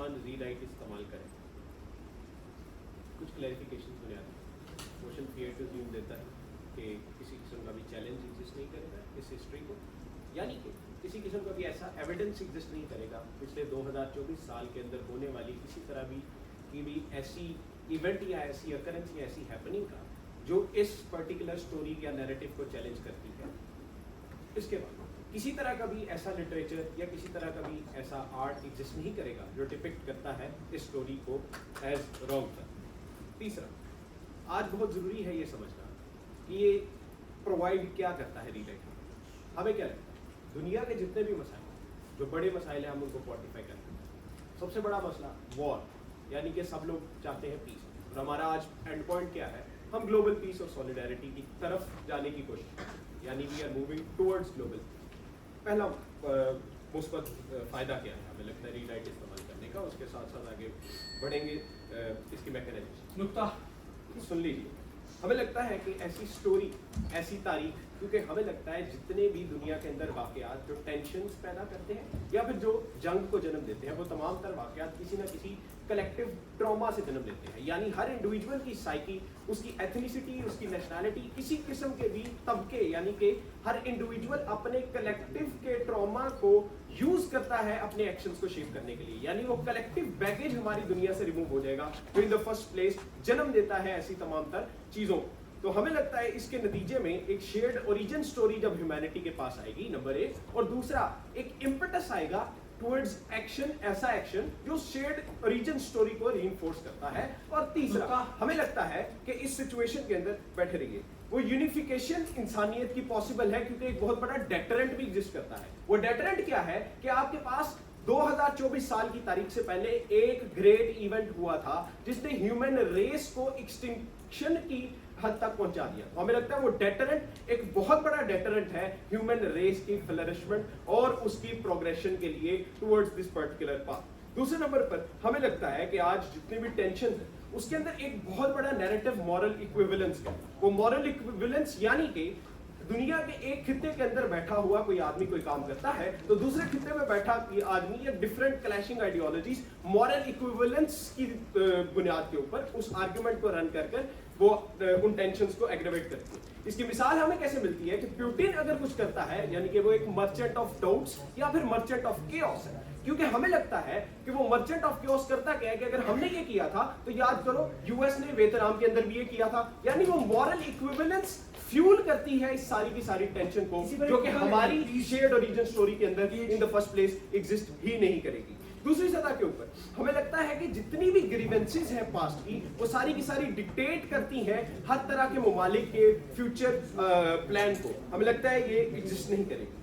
मुसलमान रीराइट इस्तेमाल करें? कुछ क्लैरिफिकेशन होने आते हैं। मोशन फियर टू ज्यूम देता है कि किसी किस्म का भी चैलेंज एग्जिस्ट नहीं करेगा इस हिस्ट्री को, यानी कि किसी किस्म का भी ऐसा एविडेंस एग्जिस्ट नहीं करेगा पिछले 2024 साल के अंदर होने वाली किसी तरह की भी ऐसी इवेंट या ऐसी अकरेंस या ऐसी हैपनिंग का जो इस पर्टिकुलर स्टोरी या नैरेटिव को चैलेंज करती है। इसके बाद किसी तरह का भी ऐसा लिटरेचर या किसी तरह का भी ऐसा आर्ट एग्जिस्ट नहीं करेगा जो डिपिक्ट करता है इस स्टोरी को एज रॉन्ग था। तीसरा, आज बहुत ज़रूरी है ये समझना कि ये प्रोवाइड क्या करता है रीराइट। हमें क्या लगता है दुनिया के जितने भी मसाइल जो बड़े मसाइल हैं हम उनको क्वान्टिफाई करते हैं। सबसे बड़ा मसला वॉर, यानी कि सब लोग चाहते हैं पीस, और हमारा आज एंड पॉइंट क्या है, हम ग्लोबल पीस और सॉलिडारिटी की तरफ जाने की कोशिश करते हैं, यानी we are moving towards global. पहला मुस्बत फ़ायदा क्या है हमें लगता है रीराइट इस्तेमाल करने का, उसके साथ साथ आगे बढ़ेंगे इसकी मैकेनिज्म। नुक्ता सुन लीजिए, हमें लगता है कि ऐसी स्टोरी, ऐसी तारीख, क्योंकि हमें लगता है जितने भी दुनिया के अंदर वाक़यात जो टेंशन्स पैदा करते हैं या फिर जो जंग को जन्म देते हैं, वो तमाम तर वाक़यात किसी ना किसी कलेक्टिव ट्रॉमा से जन्म लेते हैं। यानी हर इंडिविजुअल की साइकी, उसकी एथनिसिटी, उसकी नेशनैलिटी, किसी किस्म के भी तबके, यानी कि हर इंडिविजुअल अपने कलेक्टिव के ट्रॉमा को यूज करता है अपने एक्शंस को शेप करने के लिए। यानी वो कलेक्टिव बैगेज हमारी दुनिया से रिमूव हो जाएगा जो इन द फर्स्ट प्लेस जन्म देता है ऐसी तमाम तर चीजों। तो हमें लगता है इसके नतीजे में एक शेयर्ड ओरिजिन स्टोरी जब ह्यूमैनिटी के पास आएगी, नंबर 1, और दूसरा एक इम्पेटस आएगा टुवर्ड्स एक्शन, ऐसा एक्शन जो शेयर्ड ओरिजिन स्टोरी को रीइंफोर्स करता है। और तीसरा, हमें लगता है कि इस सिचुएशन के अंदर बैठे रहिए, वो यूनिफिकेशन इंसानियत की पॉसिबल है क्योंकि एक बहुत बड़ा डेटरेंट भी एग्जिस्ट करता है। वो डेटरेंट क्या है कि आपके पास 2024 साल की तारीख से पहले एक ग्रेट इवेंट हुआ था जिसने ह्यूमन रेस को एक्सटिंक्शन की हद तक पहुंचा दिया। तो हमें लगता है वो डेटरेंट एक बहुत बड़ा डेटरेंट है ह्यूमन रेस की फ्लरिशमेंट और उसकी प्रोग्रेशन के लिए टुवर्ड्स दिस पर्टिकुलर पाथ। दूसरे नंबर पर हमें लगता है कि आज जितने भी टेंशन है उसके अंदर एक बहुत बड़ा नैरेटिव मॉरल इक्विवेलेंस है। वो मॉरल इक्विवेलेंस यानी कि दुनिया के एक खित्ते के अंदर बैठा हुआ कोई आदमी कोई काम करता है तो दूसरे खित्ते में बैठा आदमी या different clashing ideologies moral equivalence की बुनियाद के ऊपर उस आर्गुमेंट को रन कर वो उन टेंशन्स को एग्रेवेट करती है। इसकी मिसाल हमें कैसे मिलती है कि पुतिन अगर कुछ करता है यानी कि वो एक मर्चेंट ऑफ डाउट्स या फिर मर्चेंट ऑफ केओस है, क्योंकि हमें लगता है कि वो मर्चेंट ऑफ केओस करता क्या है कि अगर हमने ये किया था तो याद करो यूएस ने वियतनाम के अंदर भी ये किया था। यानी वो मॉरल इक्विवेलेंस फ्यूल करती है इस सारी की सारी टेंशन को जो कि हमारी शेयर्ड ओरिजिन स्टोरी के अंदर in the first place exist ही नहीं करेगी। दूसरी सतह के ऊपर हमें लगता है कि जितनी भी ग्रीवेंसेस हैं पास्ट की वो सारी की सारी डिक्टेट करती हैं हर तरह के ममालिक के फ्यूचर प्लान को। हमें लगता है ये एग्जिस्ट नहीं करेगी।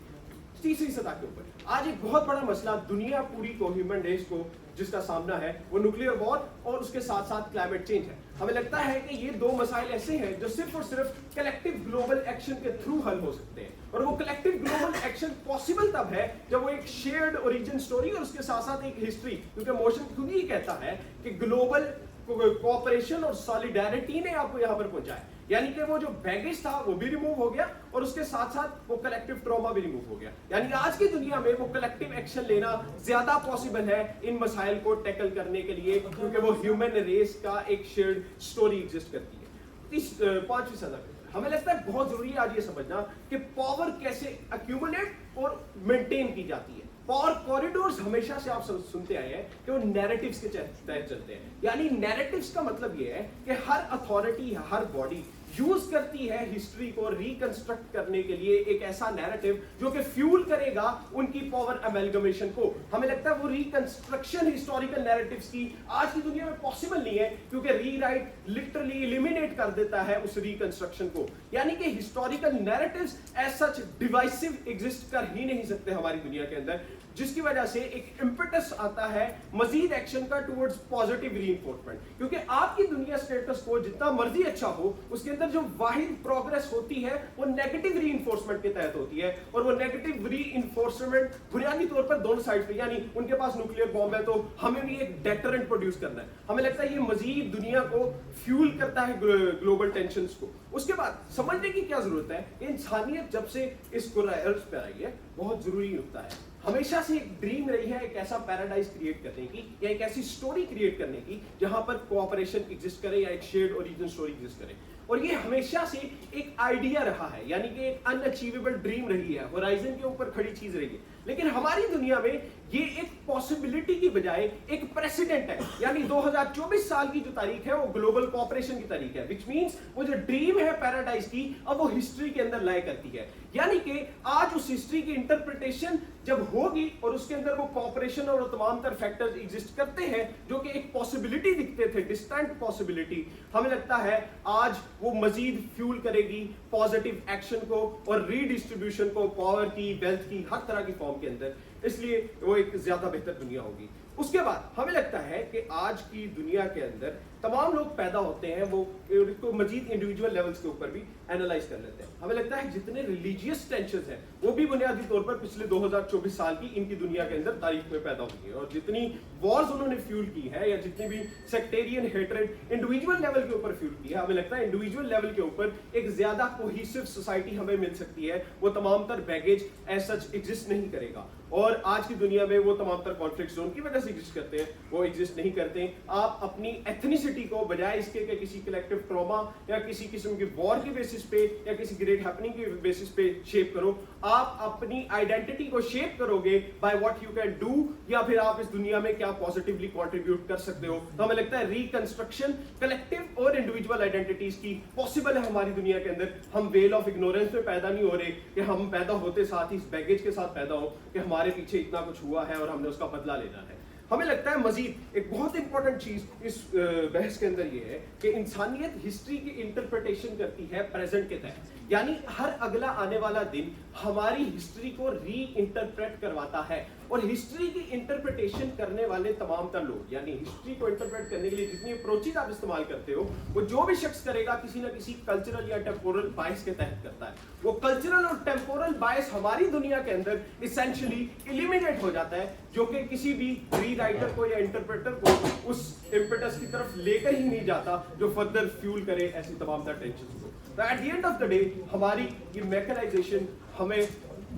तीसरी सतह के ऊपर आज एक बहुत बड़ा मसला दुनिया पूरी को, ह्यूमन रेस को जिसका सामना है वो न्यूक्लियर वॉर और उसके साथ साथ क्लाइमेट चेंज है। हमें लगता है कि ये दो मसाइल ऐसे हैं जो सिर्फ और सिर्फ कलेक्टिव ग्लोबल एक्शन के थ्रू हल हो सकते हैं। और वो कलेक्टिव ग्लोबल एक्शन पॉसिबल तब है जब वो एक शेयर्ड ओरिजिन स्टोरी और उसके साथ साथ एक हिस्ट्री, क्योंकि मोशन खुद ही कहता है कि ग्लोबल कोऑपरेशन और सॉलिडारिटी ने आपको यहाँ पर पहुंचाया। यानी कि वो जो बैगेज था वो भी रिमूव हो गया और उसके साथ साथ वो कलेक्टिव ट्रॉमा भी रिमूव हो गया। यानी कि आज की दुनिया में वो कलेक्टिव एक्शन लेना ज्यादा पॉसिबल है इन मसाइल को टैकल करने के लिए क्योंकि वो ह्यूमन रेस का एक शेयर्ड स्टोरी एग्जिस्ट करती है। पांचवी सतह हमें लगता है बहुत जरूरी है आज ये समझना कि पावर कैसे एक्यूमुलेट और मेंटेन की जाती है। पावर कॉरिडोर्स हमेशा से आप सुनते आए हैं कि वो नैरेटिव्स के तहत चलते हैं। यानी नैरेटिव्स का मतलब ये है कि हर अथॉरिटी, हर बॉडी यूज करती है हिस्ट्री को रिकंस्ट्रक्ट करने के लिए एक ऐसा नैरेटिव जो कि फ्यूल करेगा उनकी पावर अमेलगमेशन को। हमें लगता है वो रिकंस्ट्रक्शन हिस्टोरिकल नैरेटिव्स की आज की दुनिया में पॉसिबल नहीं है क्योंकि रीराइट लिटरली एलिमिनेट कर देता है उस रिकंस्ट्रक्शन को। यानी कि historical narratives as such divisive exist कर ही नहीं सकते हमारी दुनिया के अंदर, जिसकी वजह से एक इम्पेटस आता है मजीद एक्शन का टुवर्ड्स पॉजिटिव रीइंफोर्समेंट। क्योंकि आपकी दुनिया स्टेटस को जितना मर्जी अच्छा हो उसके अंदर जो वाहिद प्रोग्रेस होती है वो नेगेटिव रीइंफोर्समेंट के तहत होती है और वो नेगेटिव रीइंफोर्समेंट बुनियादी तौर पर दोनों साइड पे, यानी उनके पास न्यूक्लियर बॉम्ब है तो हमें भी एक डेटरेंट प्रोड्यूस करना है। हमें लगता है ये मजीद दुनिया को फ्यूल करता है ग्लोबल टेंशंस को। उसके बाद समझने की क्या जरूरत है, इंसानियत जब से इस अर्थ पर आई है बहुत जरूरी होता है हमेशा से एक ड्रीम रही है एक ऐसा पैराडाइज क्रिएट करने की या एक ऐसी स्टोरी क्रिएट करने की जहां पर कोऑपरेशन एग्जिस्ट करे या एक शेयर्ड ओरिजिन स्टोरी एग्जिस्ट करे। और ये हमेशा से एक आइडिया रहा है, यानी कि एक अनअचीवेबल ड्रीम रही है, होराइजन के ऊपर खड़ी चीज रही है। लेकिन हमारी दुनिया में ये एक पॉसिबिलिटी की बजाय एक प्रेसिडेंट है, यानी 2024 साल की जो तारीख है वो ग्लोबल कोऑपरेशन की तारीख है, विच मींस वो जो ड्रीम है पैराडाइज की अब वो हिस्ट्री के अंदर लय करती है। यानी कि आज उस हिस्ट्री की इंटरप्रिटेशन जब होगी और उसके अंदर वो कोऑपरेशन और तमाम तर फैक्टर्स एग्जिस्ट करते हैं जो कि एक पॉसिबिलिटी दिखते थे, डिस्टेंट पॉसिबिलिटी, हमें लगता है आज वो मजीद फ्यूल करेगी पॉजिटिव एक्शन को और रीडिस्ट्रीब्यूशन को, पावर की, वेल्थ की, हर तरह की फॉर्म के अंदर। इसलिए वो एक ज्यादा बेहतर दुनिया होगी। उसके बाद हमें लगता है कि आज की दुनिया के अंदर तमाम लोग पैदा होते हैं, वो मजीद इंडिविजुअल लेवल्स के ऊपर भी एनालाइज कर लेते हैं। हमें लगता है जितने रिलीजियस टेंशंस हैं वो भी बुनियादी तौर पर पिछले 2024 साल की इनकी दुनिया के अंदर तारीख में पैदा हुई है, और जितनी वॉर्स उन्होंने फ्यूल की है या जितनी भी सेक्टेरियन हेट्रेड इंडिविजुअल लेवल के ऊपर फ्यूल की है, हमें लगता है इंडिविजुअल लेवल के ऊपर एक ज्यादा कोहेसिव सोसाइटी हमें मिल सकती है। वो तमाम तर बैगेज एज सच एग्जिस्ट नहीं करेगा, और आज की दुनिया में वो तमाम तर कॉन्फ्लिक्ट जोन की वजह से एग्जिस्ट करते हैं, वो एग्जिस्ट नहीं करते। आप अपनी एथनिसिटी को बजाय इसके कि किसी कलेक्टिव ट्रॉमा या किसी किस्म की वॉर की बेसिस पे या किसी ग्रेट हैपनिंग की बेसिस पे शेप करो, आप अपनी आइडेंटिटी को शेप करोगे by what you can do, या फिर आप इस दुनिया में क्या पॉजिटिवली कंट्रीब्यूट कर सकते हो। तो हमें लगता है रिकंस्ट्रक्शन कलेक्टिव और इंडिविजुअल आइडेंटिटीज की पॉसिबल है हमारी दुनिया के अंदर। हम वेल ऑफ इग्नोरेंस में पैदा नहीं हो रहे कि हम पैदा होते साथ ही इस बैगेज के साथ पैदा हो कि हमारे पीछे इतना कुछ हुआ है और हमने उसका बदला लेना है। हमें लगता है मजीद एक बहुत इंपॉर्टेंट चीज इस बहस के अंदर ये है कि इंसानियत हिस्ट्री की इंटरप्रिटेशन करती है प्रेजेंट के तहत, यानी हर अगला आने वाला दिन हमारी हिस्ट्री को री इंटरप्रेट करवाता है। और हिस्ट्री की इंटरप्रिटेशन करने वाले तमाम तर लोग, यानी हिस्ट्री को इंटरप्रेट करने के लिए जितनी अप्रोचेज आप इस्तेमाल करते हो, वो जो भी शख्स करेगा किसी ना किसी कल्चरल या टेम्पोरल बायस के तहत करता है। वो कल्चरल और टेम्पोरल बायस हमारी दुनिया के अंदर इसेंशियली एलिमिनेट हो जाता है, जो कि किसी भी री राइटर को या इंटरप्रेटर को उस इम्पेटस की तरफ लेकर ही नहीं जाता जो फर्दर फ्यूल करे ऐसी तमाम तर टेंशन को। तो at the end of the day हमारी ये मैकेनाइजेशन हमें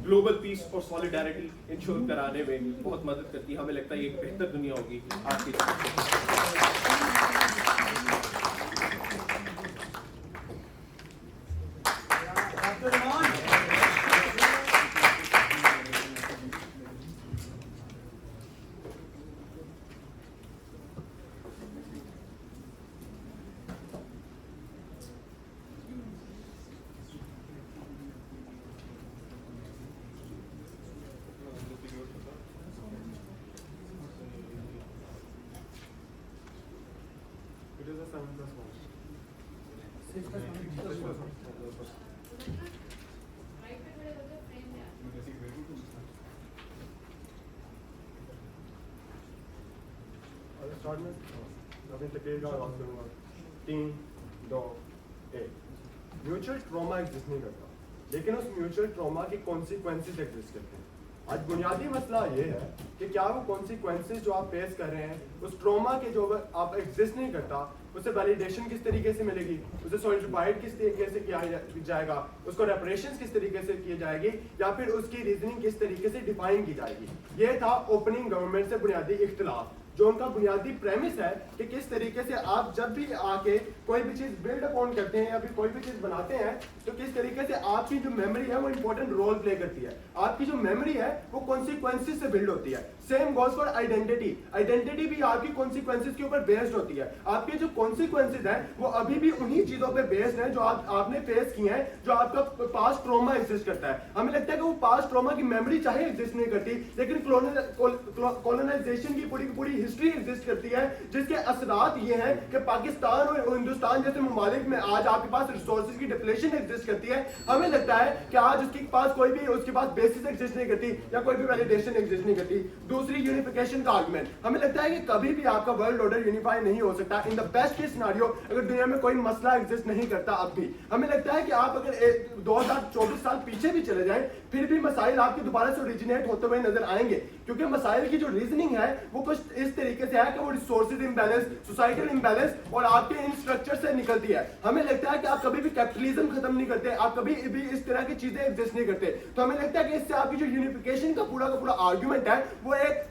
ग्लोबल पीस और सॉलिडारिटी इंश्योर कराने में बहुत मदद करती है। हमें लगता है ये एक बेहतर दुनिया होगी आज की। म्यूचुअल ट्रॉमा एग्जिस्ट नहीं करता, लेकिन उस म्यूचुअल ट्रॉमा के कॉन्सिक्वेंसेज एग्जिस्ट करते हैं। आज बुनियादी मसला ये है कि क्या वो कॉन्सिक्वेंसेज जो आप फेस कर रहे हैं उस ट्रॉमा के जो आप एग्जिस्ट नहीं करता, उसे वैलिडेशन किस तरीके से मिलेगी, उसे सॉलिडिफाइड किस तरीके से किया जाएगा, उसको रेपरेशंस किस तरीके से की जाएगी, या फिर उसकी रीजनिंग किस तरीके से डिफाइन की जाएगी। ये था ओपनिंग गवर्नमेंट से बुनियादी इख्तिलाफ, जो उनका बुनियादी प्रेमिस है कि किस तरीके से आप जब भी आके कोई भी चीज बिल्ड अपॉन करते हैं या फिर कोई भी चीज बनाते हैं तो किस तरीके से आपकी जो मेमोरी है वो इंपॉर्टेंट रोल प्ले करती है। आपकी जो मेमोरी है वो कॉन्सिक्वेंसेस से बिल्ड होती है। Same goes for identity, identity भी आपकी कॉन्सिक्वेंसेस के ऊपर बेस्ड होती है। आपके जो कॉन्सिक्वेंसेस हैं वो अभी भी उन्हीं चीजों पे बेस्ड हैं जो आपने फेस की हैं, जो आपका पास्ट ट्रॉमा एग्जिस्ट करता है। हमें लगता है कि वो पास्ट ट्रॉमा की मेमोरी चाहे एग्जिस्ट नहीं करती, लेकिन कॉलोनाइजेशन की पूरी हिस्ट्री एग्जिस्ट करती है, जिसके असरात ये हैं कि पाकिस्तान और हिंदुस्तान जैसे ममालिक में आज आपके पास रिसोर्सेज की डिप्लेशन एग्जिस्ट करती है। हमें लगता है कि आज उसके पास उसके पास बेसिस एग्जिस्ट नहीं करती या कोई भी वैलिडेशन एग्जिस्ट नहीं करती। दूसरी यूनिफिकेशन का आर्गुमेंट, हमें लगता है कि कभी भी आपका वर्ल्ड ऑर्डर यूनिफाई नहीं हो सकता in the best case scenario, अगर दुनिया में कोई मसला एग्जिस्ट नहीं करता। अब भी हमें लगता है कि आप अगर 2024 साल पीछे भी चले जाएं फिर भी मसाइल आपके दोबारा से ओरिजिनेट होते हुए नजर आएंगे, क्योंकि मसाइल की जो रीजनिंग है वो कुछ इस किस तरीके से है कि वो रिसोर्सेज इम्बैलेंस, सोसाइटल इम्बैलेंस और आपके इन स्ट्रक्चर से निकलती है। हमें लगता है कि आप कभी भी कैपिटलिज्म खत्म नहीं करते, आप कभी भी इस तरह की चीजें एग्जिस्ट नहीं करते। तो हमें लगता है कि इससे आपकी जो यूनिफिकेशन का पूरा आर्गुमेंट है वो एक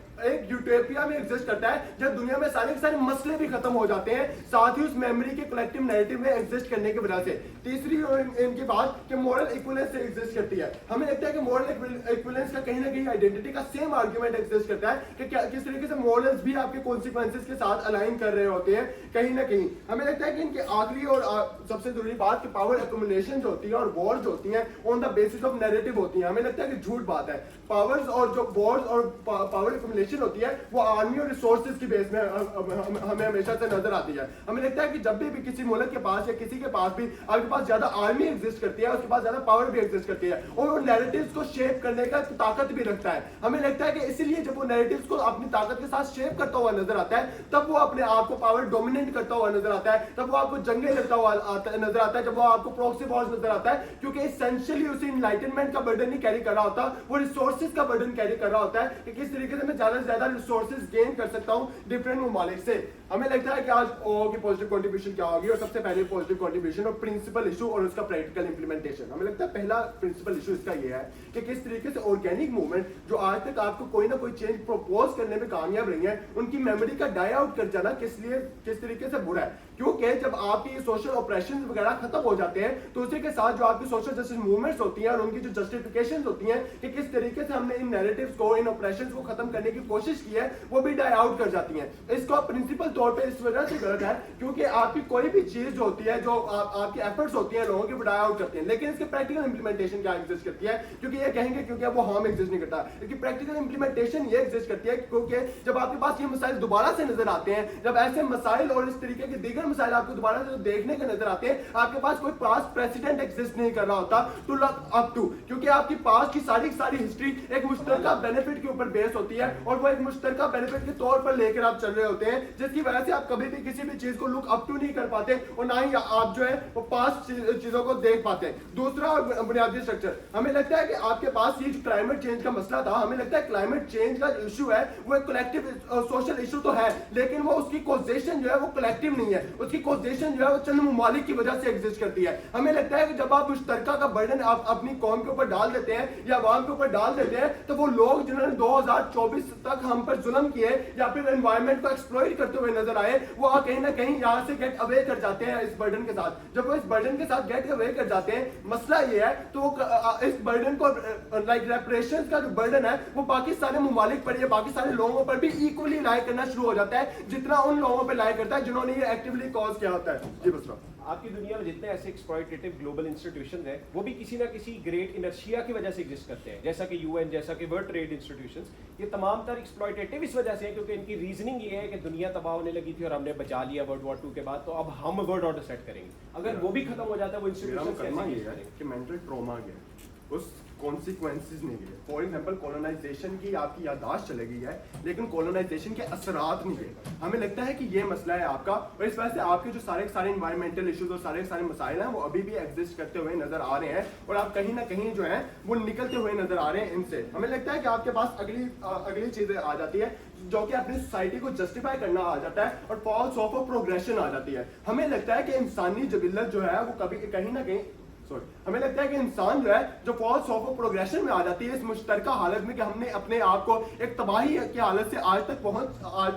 यूटोपिया में एग्जिस्ट करता है, जब दुनिया में सारे के सारे मसले भी खत्म हो जाते हैं, साथ ही उस मेमोरी के कलेक्टिव नैरेटिव में एग्जिस्ट करने की वजह से। तीसरी इनकी बात कि मॉरल इक्विवेलेंस से एग्जिस्ट करती है। हमें लगता है कि मॉरल इक्विवेलेंस का कहीं ना कहीं आइडेंटिटी का सेम आर्गुमेंट एग्जिस्ट करता है कि किस तरीके से मॉरल्स भी आपके कॉन्सिक्वेंसेस के साथ अलाइन कर रहे होते हैं कहीं ना कहीं। हमें लगता है कि इनके आखिरी और सबसे जरूरी बात कि पावर एक्युमुलेशन जो होती है और वॉर्स जो होती हैं on the basis of narrative होती हैं। हमें लगता है कि झूठ बात है। पावर्स और जो वॉर्स और पावर एक्युमुलेशन होती है वो आर्मी और रिसोर्सेज की बेस में हमें हमेशा से नजर आती है। हमें लगता है कि जब भी किसी मुल्क के पास या किसी के पास भी आपके पास ज्यादा आर्मी एग्जिस्ट करती है, उसके पास ज्यादा पावर भी एग्जिस्ट करती है और वो नैरेटिव्स को शेप करने का ताकत भी रखता है। हमें लगता है कि इसीलिए जब वो नैरेटिव्स को अपनी ताकत के साथ शेप करता हुआ नजर आता है, तब वो अपने आप को पावर डोमिनेट करता हुआ नजर आता है, तब वो आपको जंगे लड़ता हुआ नजर आता है, जब वो आपको प्रॉक्सी वॉर्स नजर आता है, क्योंकि एसेंशियली उसे एनलाइटनमेंट का बर्डन नहीं कैरी कर रहा होता, वो रिसोर्सेज का बर्डन कैरी कर रहा होता है कि किस तरीके से मैं ज्यादा से ज्यादा रिसोर्सेज गेन कर सकता हूं डिफरेंट ममालिक से। हमें लगता है कि आज ओओ की पॉजिटिव कंट्रीब्यूशन क्या होगी, और सबसे पहले पॉजिटिव कंट्रीब्यूशन और प्रिंसिपल इशू और उसका प्रैक्टिकल इंप्लीमेंटेशन। हमें लगता है पहला प्रिंसिपल इशू इसका ये है कि किस तरीके से ऑर्गेनिक मूवमेंट जो आज तक आपको कोई ना कोई चेंज प्रपोज करने में कामयाब रही है, उनकी मेमोरी का डाई आउट कर जाना किस तरीके से बुरा है। क्योंकि जब आपकी सोशल ऑपरेशन वगैरह खत्म हो जाते हैं तो उसी के साथ जो आपकी सोशल जस्टिस मूवमेंट्स होती हैं और उनकी जो जस्टिफिकेशन होती हैं कि किस तरीके से हमने इन नैरेटिव्स को, इन ऑपरेशंस को खत्म करने की कोशिश की है, वो भी डाई आउट कर जाती हैं। इसको प्रिंसिपल तौर पे इस वजह से गलत है क्योंकि आपकी कोई भी चीज जो होती है, जो आपकी एफर्ट्स होती हैं लोगों की, डाई आउट करती हैं। लेकिन इसके प्रैक्टिकल इंप्लीमेंटेशन क्या एग्जिस्ट करती है, क्योंकि ये कहेंगे क्योंकि वो हार्म एग्जिस्ट नहीं करता, लेकिन प्रैक्टिकल इंप्लीमेंटेशन ये एग्जिस्ट करती है क्योंकि जब आपके पास ये मसाइल दोबारा से नजर आते हैं, जब ऐसे मसाइल और इस तरीके के दीगर मसाइल आपको दोबारा से देखने के नजर आते हैं, आपके पास कोई पास्ट प्रेसिडेंट एग्जिस्ट नहीं कर रहा होता टू लुक अप टू, क्योंकि आपकी पास्ट की सारी हिस्ट्री एक मुश्तरका बेनिफिट के ऊपर बेस होती है और वो एक मुश्तरका बेनिफिट के तौर पर लेकर आप चल रहे होते हैं, जिसकी वजह से आप कभी भी किसी भी चीज को लुक अप टू नहीं कर पाते और ना ही आप जो है वो पास्ट चीजों को देख पाते हैं। दूसरा बुनियादी स्ट्रक्चर, हमें लगता है कि आपके पास ये क्लाइमेट चेंज का मसला था, हमें लगता है क्लाइमेट चेंज का इशू है वो एक कलेक्टिव सोशल इशू तो है, लेकिन वो उसकी कॉजेशन जो है वो कलेक्टिव नहीं है, उसकी कॉजेशन जो है वो चंद ममालिक की वजह से एग्जिस्ट करती है। हमें लगता है कि जब आप मुश्तरका का बर्डन आप अपनी कौम के ऊपर डाल देते हैं या अवाम के ऊपर डाल देते हैं, तो वो लोग जिन्होंने 2024 तक हम पर जुल्म किए या फिर एनवायरनमेंट को एक्सप्लॉइट करते हुए नजर आए, वो कहीं ना कहीं यहाँ से गेट अवे कर जाते हैं इस बर्डन के साथ। जब वो इस बर्डन के साथ गेट अवे कर जाते हैं, मसला ये है तो वो इस बर्डन को लाइक रेपरेशंस का जो बर्डन है वो बाकी सारे ममालिक पर या बाकी सारे लोगों पर भी इक्वली लाई करना शुरू हो जाता है, जितना उन लोगों पर लाई करता है जिन्होंने ये एक्टिवली कॉज किया होता है। जी बस आपकी दुनिया में जितने ऐसे एक्सप्लॉइटेटिव ग्लोबल इंस्टीट्यूशंस हैं वो भी किसी ना किसी ग्रेट इनर्शिया की वजह से एग्जिस्ट करते हैं, जैसा कि यूएन, जैसा कि वर्ल्ड ट्रेड इंस्टीट्यूशंस। ये तमाम तर एक्सप्लॉइटेटिव इस वजह से है क्योंकि इनकी रीजनिंग ये है कि दुनिया तबाह होने लगी थी और हमने बचा लिया वर्ल्ड वॉर 2 के बाद, तो अब हम वर्ल्ड ऑर्डर सेट करेंगे। अगर वो भी खत्म हो जाता है वो इंस्टीट्यूशंस कि मेंटल ट्रॉमा गया, उस कॉन्सिक्वेंसेस नहीं गए। फॉर एग्जांपल कॉलोनाइजेशन की आपकी याददाश्त चले गई है लेकिन कॉलोनाइजेशन के असरात नहीं गए। हमें लगता है कि ये मसला है आपका, और इस वजह से आपके जो सारे एनवायरमेंटल इश्यूज और सारे मसाइल हैं वो अभी भी एग्जिस्ट करते हुए नजर आ रहे हैं और आप कहीं ना कहीं जो है वो निकलते हुए नजर आ रहे हैं इनसे। हमें लगता है कि आपके पास अगली चीजें आ जाती है जो कि अपनी सोसाइटी को जस्टिफाई करना आ जाता है और फॉल्स ऑफ प्रोग्रेशन आ जाती है। हमें लगता है कि इंसानी जबिलत जो है वो कभी कहीं ना कहीं हमें लगता है कि इंसान जो है जो फॉल्स ऑफ प्रोग्रेशन में आ जाती है इस मुश्तरका हालत में कि हमने अपने आप को एक तबाही की हालत से आज तक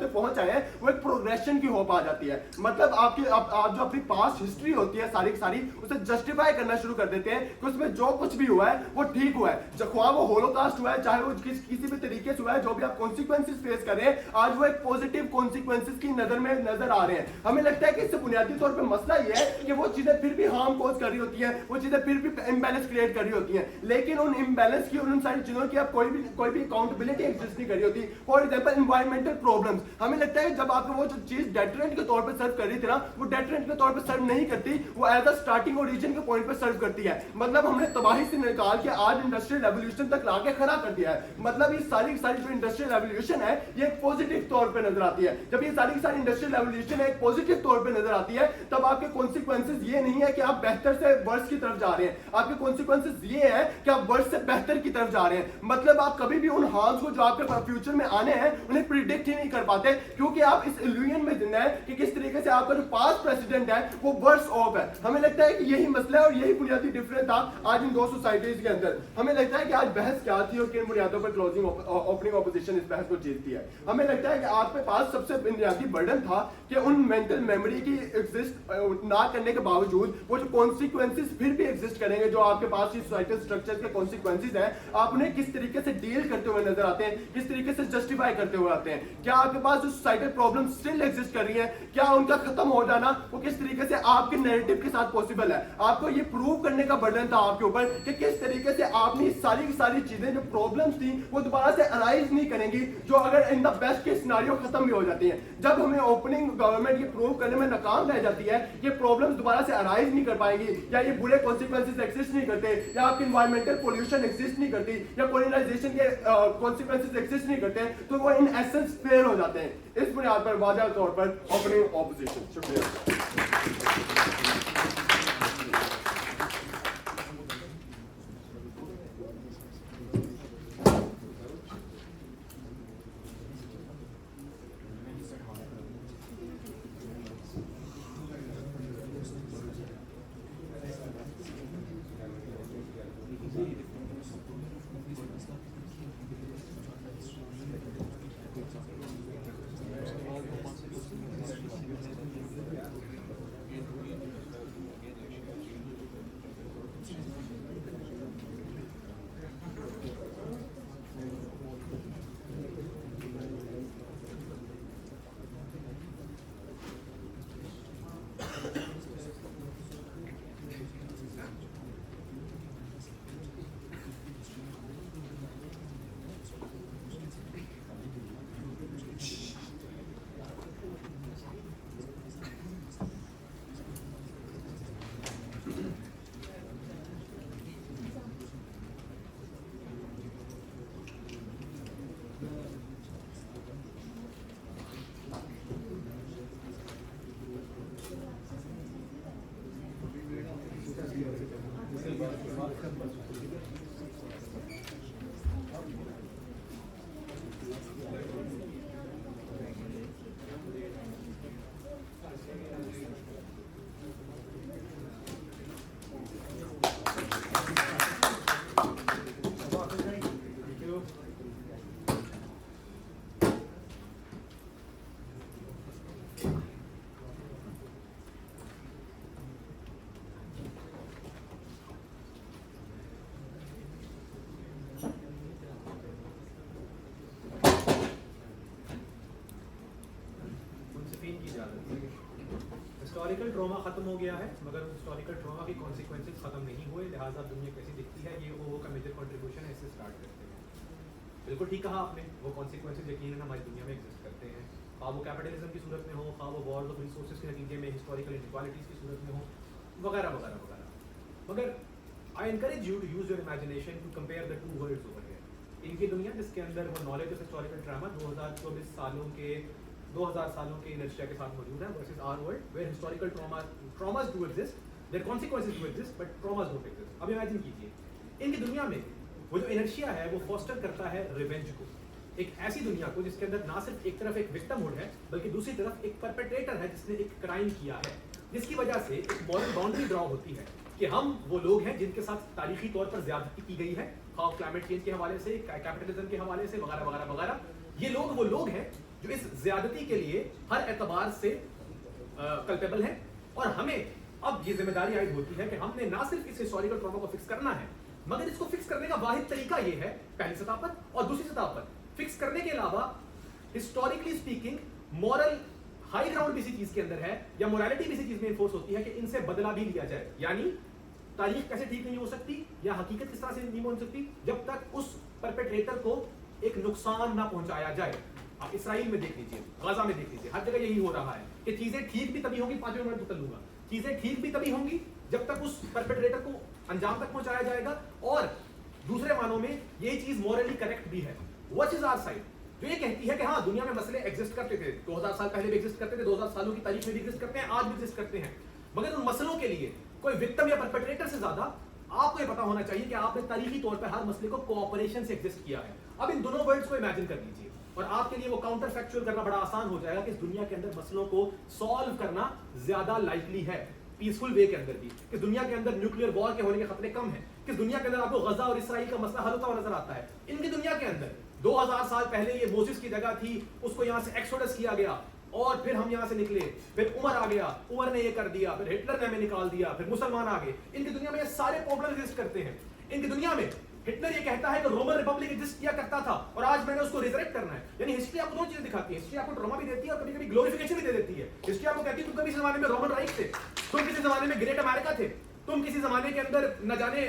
पहुंच आए हैं, वो एक प्रोग्रेशन की होप आ जाती है। मतलब आप जो अपनी पास्ट हिस्ट्री होती है सारी उसे जस्टिफाई करना शुरू कर देते हैं कि उसमें जो कुछ भी हुआ है वो ठीक हुआ है, चाहे वो होलोकास्ट हुआ है, चाहे वो किसी भी तरीके से हुआ है, जो भी आप कॉन्सिक्वेंसेस फेस कर रहे हैं आज वो एक पॉजिटिव कॉन्सिक्वेंसेस की नजर आ रहे हैं। हमें लगता है कि इससे बुनियादी तौर पर मसला ये है कि वो चीजें फिर भी हार्म कॉज कर रही होती है, चीजें फिर भी इम्बैलेंस क्रिएट कर रही होती हैं, लेकिन उन इम्बैलेंस की उन सारी चीजों की आप कोई भी अकाउंटेबिलिटी एग्जिस्ट नहीं कर रही होती। फॉर एग्जांपल एनवायरमेंटल प्रॉब्लम्स, हमें लगता है जब आपको वो जो चीज डेटरेंट के तौर पर सर्व कर रही थी ना, वो डेटरेंट के तौर पर सर्व नहीं करती, वो एज अ स्टार्टिंग ओरिजिन के पॉइंट पर सर्व करती है। मतलब हमने तबाही से निकाल के आज इंडस्ट्रियल रेवोल्यूशन तक लाके खड़ा कर दिया है। मतलब ये सारी जो इंडस्ट्रियल रेवोल्यूशन है ये एक पॉजिटिव तौर पर नजर आती है। जब ये सारी इंडस्ट्रियल रेवोल्यूशन एक पॉजिटिव तौर पर नजर आती है तब आपके कॉन्सिक्वेंसेस ये नहीं है कि आप बेहतर से वर्स की तरफ जा रहे हैं, आपके कॉन्सिक्वेंसेस ये है कि आप वर्स्ट से बेहतर की तरफ जा रहे हैं। मतलब आप कभी भी उन हार्म्स को जो आपके फ्यूचर में आने हैं उन्हें प्रिडिक्ट ही नहीं कर पाते, क्योंकि आप इस इल्यूजन में जिंदा है कि किस तरीके से आपका जो पास्ट प्रेसिडेंट है वो वर्स ऑफ है। हमें लगता है कि यही मसला है और यही बुनियादी डिफरेंस था आज इन दो सोसाइटीज के अंदर। हमें लगता है कि आज बहस क्या थी और किन बुनियादों पर क्लोजिंग ओपनिंग ऑपोजिशन इस बहस को जीतती है। हमें लगता है कि आपके पास सबसे बुनियादी बर्डन था कि उन मेंटल मेमोरी की एग्जिस्ट ना करने के बावजूद वो जो कॉन्सिक्वेंसेस फिर भी एग्जिस्ट करेंगे, जो आपके पास ये सोसाइटल स्ट्रक्चर के कॉन्सिक्वेंसेस हैं, आप उन्हें किस तरीके से डील करते हुए नजर आते हैं, किस तरीके से जस्टिफाई करते हुए आते हैं। क्या आपके पास जो सोसाइटल प्रॉब्लम स्टिल एग्जिस्ट कर रही है, क्या उनका खत्म हो जाना वो किस तरीके से आपके नैरेटिव के साथ पॉसिबल है। आपको ये प्रूव करने का बर्डन था आपके ऊपर कि किस तरीके से आपने सारी की सारी चीजें जो प्रॉब्लम्स थी वो दोबारा से अराइज नहीं करेंगी, जो अगर इन द बेस्ट के सिनेरियो खत्म भी हो जाती हैं। जब हमें ओपनिंग गवर्नमेंट ये प्रूव करने में नाकाम रह जाती है कि प्रॉब्लम्स दोबारा से अराइज नहीं कर पाएंगी, या ये बुरे कॉन्सिक्वेंसेस एग्जिस्ट नहीं करते, या आपकी एनवायरमेंटल पोल्यूशन एग्जिस्ट नहीं करती, या कोलोनाइजेशन के कॉन्सिक्वेंसेस एग्जिस्ट नहीं करते, तो वो इन एसेंस फेल हो जाते हैं। इस बुनियाद पर वाज़ेह तौर पर ओपनिंग ऑपोजिशन। शुक्रिया। हिस्टोरिकल ट्रॉमा खत्म हो गया है, मगर हिस्टोरिकल ट्रॉमा के कॉन्सिक्वेंसेस खत्म नहीं हुए, लिहाजा दुनिया कैसी दिखती है ये वो का मेजर कंट्रीब्यूशन है, इससे स्टार्ट करते हैं। बिल्कुल ठीक कहा आपने, वो कॉन्सिक्वेंसेस यकीनन हमारी दुनिया में एग्जिस्ट करते हैं, खा वो कैपिटलिज्म की सूरत में हो, खा वो वॉर्स ऑफ रिसोर्सेज के नतीजे में हिस्टोरिकल इनइक्वालिटीज़ की सूरत में हो, वगैरह वगैरह वगैरह। मगर I encourage you to use your imagination to compare the two worlds over here. इनकी दुनिया जिसके अंदर वो नॉलेज ऑफ हिस्टोरिकल ड्रामा 2024 सालों के 2000 सालों के इनर्शिया के साथ मौजूद है, versus our world where historical traumas do exist, their consequences do exist, but traumas don't exist. अब इमेजिन कीजिए, इनकी दुनिया में वो जो इनर्शिया है वो फॉस्टर करता है रिवेंज को, एक ऐसी दुनिया को जिसके अंदर ना सिर्फ एक तरफ एक विक्टिमहुड है बल्कि दूसरी तरफ एक परपेट्रेटर है जिसने एक क्राइम किया है, जिसकी वजह से एक मॉरल बाउंड्री ड्रॉ होती है कि हम वो लोग हैं जिनके साथ तारीखी तौर पर ज्यादती की गई है, खास क्लाइमेट चेंज के हवाले से, कैपिटलिज्म के हवाले से, वगैरह वगैरह वगैरह। ये लोग वो लोग हैं जो इस ज्यादती के लिए हर एतबार से कल्पेबल हैं, और हमें अब ये जिम्मेदारी आयद होती है कि हमने ना सिर्फ इस हिस्टोरिकल ट्रॉमा को फिक्स करना है, मगर इसको फिक्स करने का वाहिद तरीका ये है पहली सतह पर, और दूसरी सतह पर फिक्स करने के अलावा historically speaking moral high ground भी इसी चीज के अंदर है, या मोरालिटी भी इसी चीज में इन्फोर्स होती है कि इनसे बदला भी लिया जाए। यानी तारीख कैसे ठीक नहीं हो सकती या हकीकत किस तरह से नहीं हो सकती जब तक उस परपेट्रेटर को एक नुकसान ना पहुंचाया जाए। आप इसराइल में देख लीजिए, गाजा में देख लीजिए, हर जगह यही हो रहा है कि चीजें ठीक भी तभी होंगी, 5 मिनट बता लूंगा, चीजें ठीक भी तभी होंगी जब तक उस परपेट्रेटर को अंजाम तक पहुंचाया जाएगा, और दूसरे मानों में यही चीज मॉरली करेक्ट भी है। व्हाट इज आवर साइड जो ये कहती है कि हाँ दुनिया में मसले एग्जिस्ट करते थे, 2000 साल पहले भी एग्जिस्ट करते थे, 2000 सालों की तारीख में भी एग्जिस्ट करते हैं, आज भी एग्जिस्ट करते हैं, मगर उन मसलों के लिए कोई विक्टिम या परपेट्रेटर से ज्यादा आपको ये पता होना चाहिए कि आपने तारीखी तौर पर हर मसले को कोऑपरेशन से एग्जिस्ट किया है। अब इन दोनों वर्ड्स को इमेजिन कर लीजिए और आपके लिए वो काउंटर फैक्चुअल करना बड़ा आसान हो जाएगा कि इस दुनिया के अंदर मसलों को सॉल्व करना ज्यादा लाइकली है पीसफुल वे के अंदर भी, कि दुनिया के अंदर न्यूक्लियर वॉर के होने के खतरे कम हैं, कि दुनिया के अंदर आपको गजा और इसराइल का मसला हल होता हुआ नजर आता है। इनकी दुनिया के अंदर 2000 साल पहले ये मोसेस की जगह थी, उसको यहाँ से एक्सोडस किया गया और फिर हम यहाँ से निकले, फिर उमर आ गया, उमर ने ये कर दिया, फिर हिटलर ने हमें निकाल दिया, फिर मुसलमान आ गए। इनकी दुनिया में ये सारे प्रॉब्लम एग्जिस्ट करते हैं। इनकी दुनिया में हिटलर ये कहता है कि रोमन रिपब्लिक एग्जिस्ट किया करता था और आज मैंने उसको रिजरेक्ट करना है। यानी हिस्ट्री आपको दो चीजें दिखाती है, हिस्ट्री आपको ट्रॉमा भी देती है और कभी-कभी ग्लोरिफिकेशन भी दे देती है। हिस्ट्री आपको कहती है तुम कभी जमाने में रोमन राइट थे, तुम किसी जमाने में ग्रेट अमेरिका थे, तुम किसी जमाने के अंदर न जाने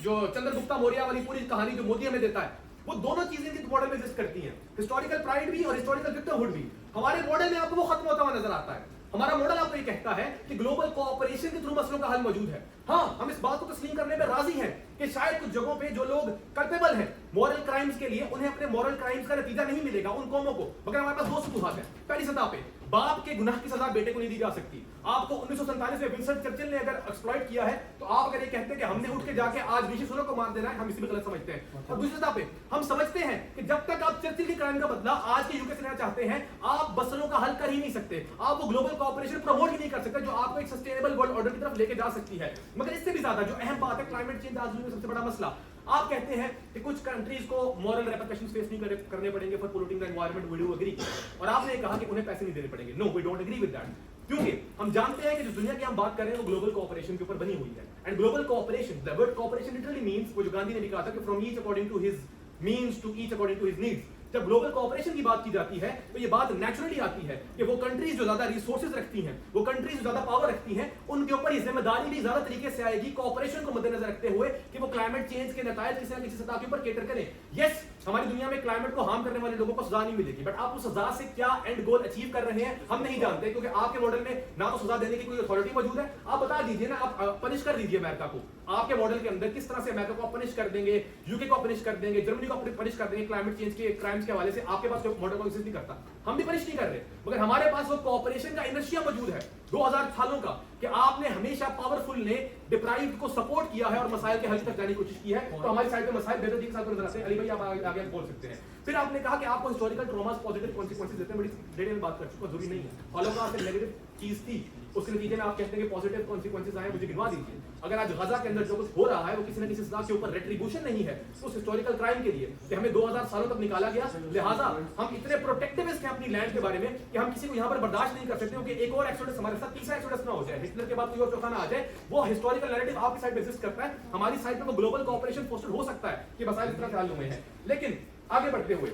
जो चंद्रगुप्ता मौर्य वाली पूरी कहानी जो मोदी हमें देता है, वो दोनों चीजें इनके मॉडल में एग्जिस्ट करती हैं, हिस्टोरिकल प्राइड भी और हिस्टोरिकल विक्टिमहुड भी। हमारे मॉडल में आपको वो खत्म होता हुआ नजर आता है। हमारा मॉडल आपको ये कहता है कि ग्लोबल कोऑपरेशन के थ्रू मसलों का हल मौजूद है। हाँ, हम इस बात को तस्लीम करने में राजी हैं कि शायद कुछ जगहों पे जो लोग कल्पेबल हैं मॉरल क्राइम्स के लिए, उन्हें अपने मॉरल क्राइम्स का नतीजा नहीं मिलेगा उन कौमों को। मगर हमारे पास दो सतूहात हैं। पहली सतह पे बाप के गुनाह की सजा बेटे को नहीं दी जा सकती। आपको 1947 में विंस्टन चर्चिल ने अगर एक्सप्लॉइट किया है तो आप अगर ये कहते हैं कि हमने उठ के जाके आज ऋषि सुनक को मार देना है, हम इसी में गलत समझते हैं। और दूसरी सतह पे हम समझते हैं कि जब तक आप चर्चिल के क्राइम का बदला आज के यूके से लेना चाहते हैं, आप मसलों का हल कर ही नहीं सकते, आप वो ग्लोबल कोऑपरेशन प्रमोट ही नहीं कर सकते जो आपको एक सस्टेनेबल वर्ल्ड ऑर्डर की तरफ लेके जा सकती है। मगर इससे भी ज्यादा जो अहम बात है, क्लाइमेट चेंज आज दुनिया में सबसे बड़ा मसला। आप कहते हैं कि कुछ कंट्रीज को मॉरल रेपरकशंस फेस नहीं करने पड़ेंगे for polluting the environment, we do agree. और आपने कहा कि उन्हें पैसे नहीं देने पड़ेंगे। No, we don't agree with that, क्योंकि हम जानते हैं कि जो दुनिया की हम बात कर रहे हैं वो ग्लोबल कोऑपरेशन के ऊपर बनी हुई है। And global cooperation, the word cooperation literally means, वो जो गांधी ने भी कहा था कि from each according to his means to each according to his needs. जब ग्लोबल कोऑपरेशन की बात की जाती है तो ये बात नेचुरली आती है कि वो कंट्रीज जो ज्यादा रिसोर्सेज रखती हैं, वो कंट्रीज जो ज्यादा पावर रखती हैं, उनके ऊपर ये जिम्मेदारी भी ज्यादा तरीके से आएगी कोऑपरेशन को मद्देनजर रखते हुए कि वो क्लाइमेट चेंज के नतायज किसी न किसी सतह के ऊपर केटर करें। यस, हमारी दुनिया में क्लाइमेट को हार्म करने वाले लोगों को सजा नहीं मिलेगी, बट आप उस सजा से क्या एंड गोल अचीव कर रहे हैं हम नहीं जानते, क्योंकि आपके मॉडल में ना तो सजा देने की कोई अथॉरिटी मौजूद है। आप बता दीजिए ना, आप पनिश कर दीजिए अमेरिका को। आपके मॉडल के अंदर किस तरह से अमेरिका को पनिश कर देंगे, यूके को पनिश कर देंगे, जर्मनी को पनिश कर देंगे क्लाइमेट चेंज के क्राइम्स के हवाले से। आपके पास मॉडल को एग्जिस्ट नहीं करता, हम भी पनिश नहीं कर रहे, मगर हमारे पास वो कोऑपरेशन का इनर्शिया मौजूद है 2000 सालों का, कि आपने हमेशा पावरफुल ने डिप्राइव्ड को सपोर्ट किया है और मसाइल के हल तक जाने की कोशिश की है। तो हमारी साइड पे मसाइल बेहतर के साथ नजर आते हैं। अली भाई आप आगे बोल सकते हैं। फिर आपने कहा कि आपको हिस्टोरिकल ट्रॉमास पॉजिटिव कॉन्सिक्वेंसेस देते हैं, बड़ी डिटेल में बात कर चुका, जरूरी नहीं है। हॉलोकॉस्ट एक नेगेटिव चीज थी, उसके नतीजे में आप कहते हैं कि पॉजिटिव कॉन्सिक्वेंसेस आए, मुझे गिनवा दीजिए। अगर आज गजा के अंदर जो कुछ हो रहा है वो किसी न किसी सजा के ऊपर रेट्रिब्यूशन नहीं है उस हिस्टोरिकल क्राइम के लिए कि हमें 2000 सालों तक निकाला गया, लिहाजा हम इतने प्रोटेक्टिविस्ट हैं अपनी लैंड के बारे में कि हम किसी को यहाँ पर बर्दाश्त नहीं कर सकते क्योंकि एक और एक्सोडस हमारे साथ, तीसरा एक्सोडस ना हो जाए, हिटलर के बाद कोई और चौथा ना आ जाए। वो हिस्टोरिकल नैरेटिव आपकी साइड पे एग्जिस्ट करता है, हमारी साइड पे वो ग्लोबल कोऑपरेशन पोस्टर हो सकता है कि मसाइल इस तरह से हल हुए हैं। लेकिन आगे बढ़ते हुए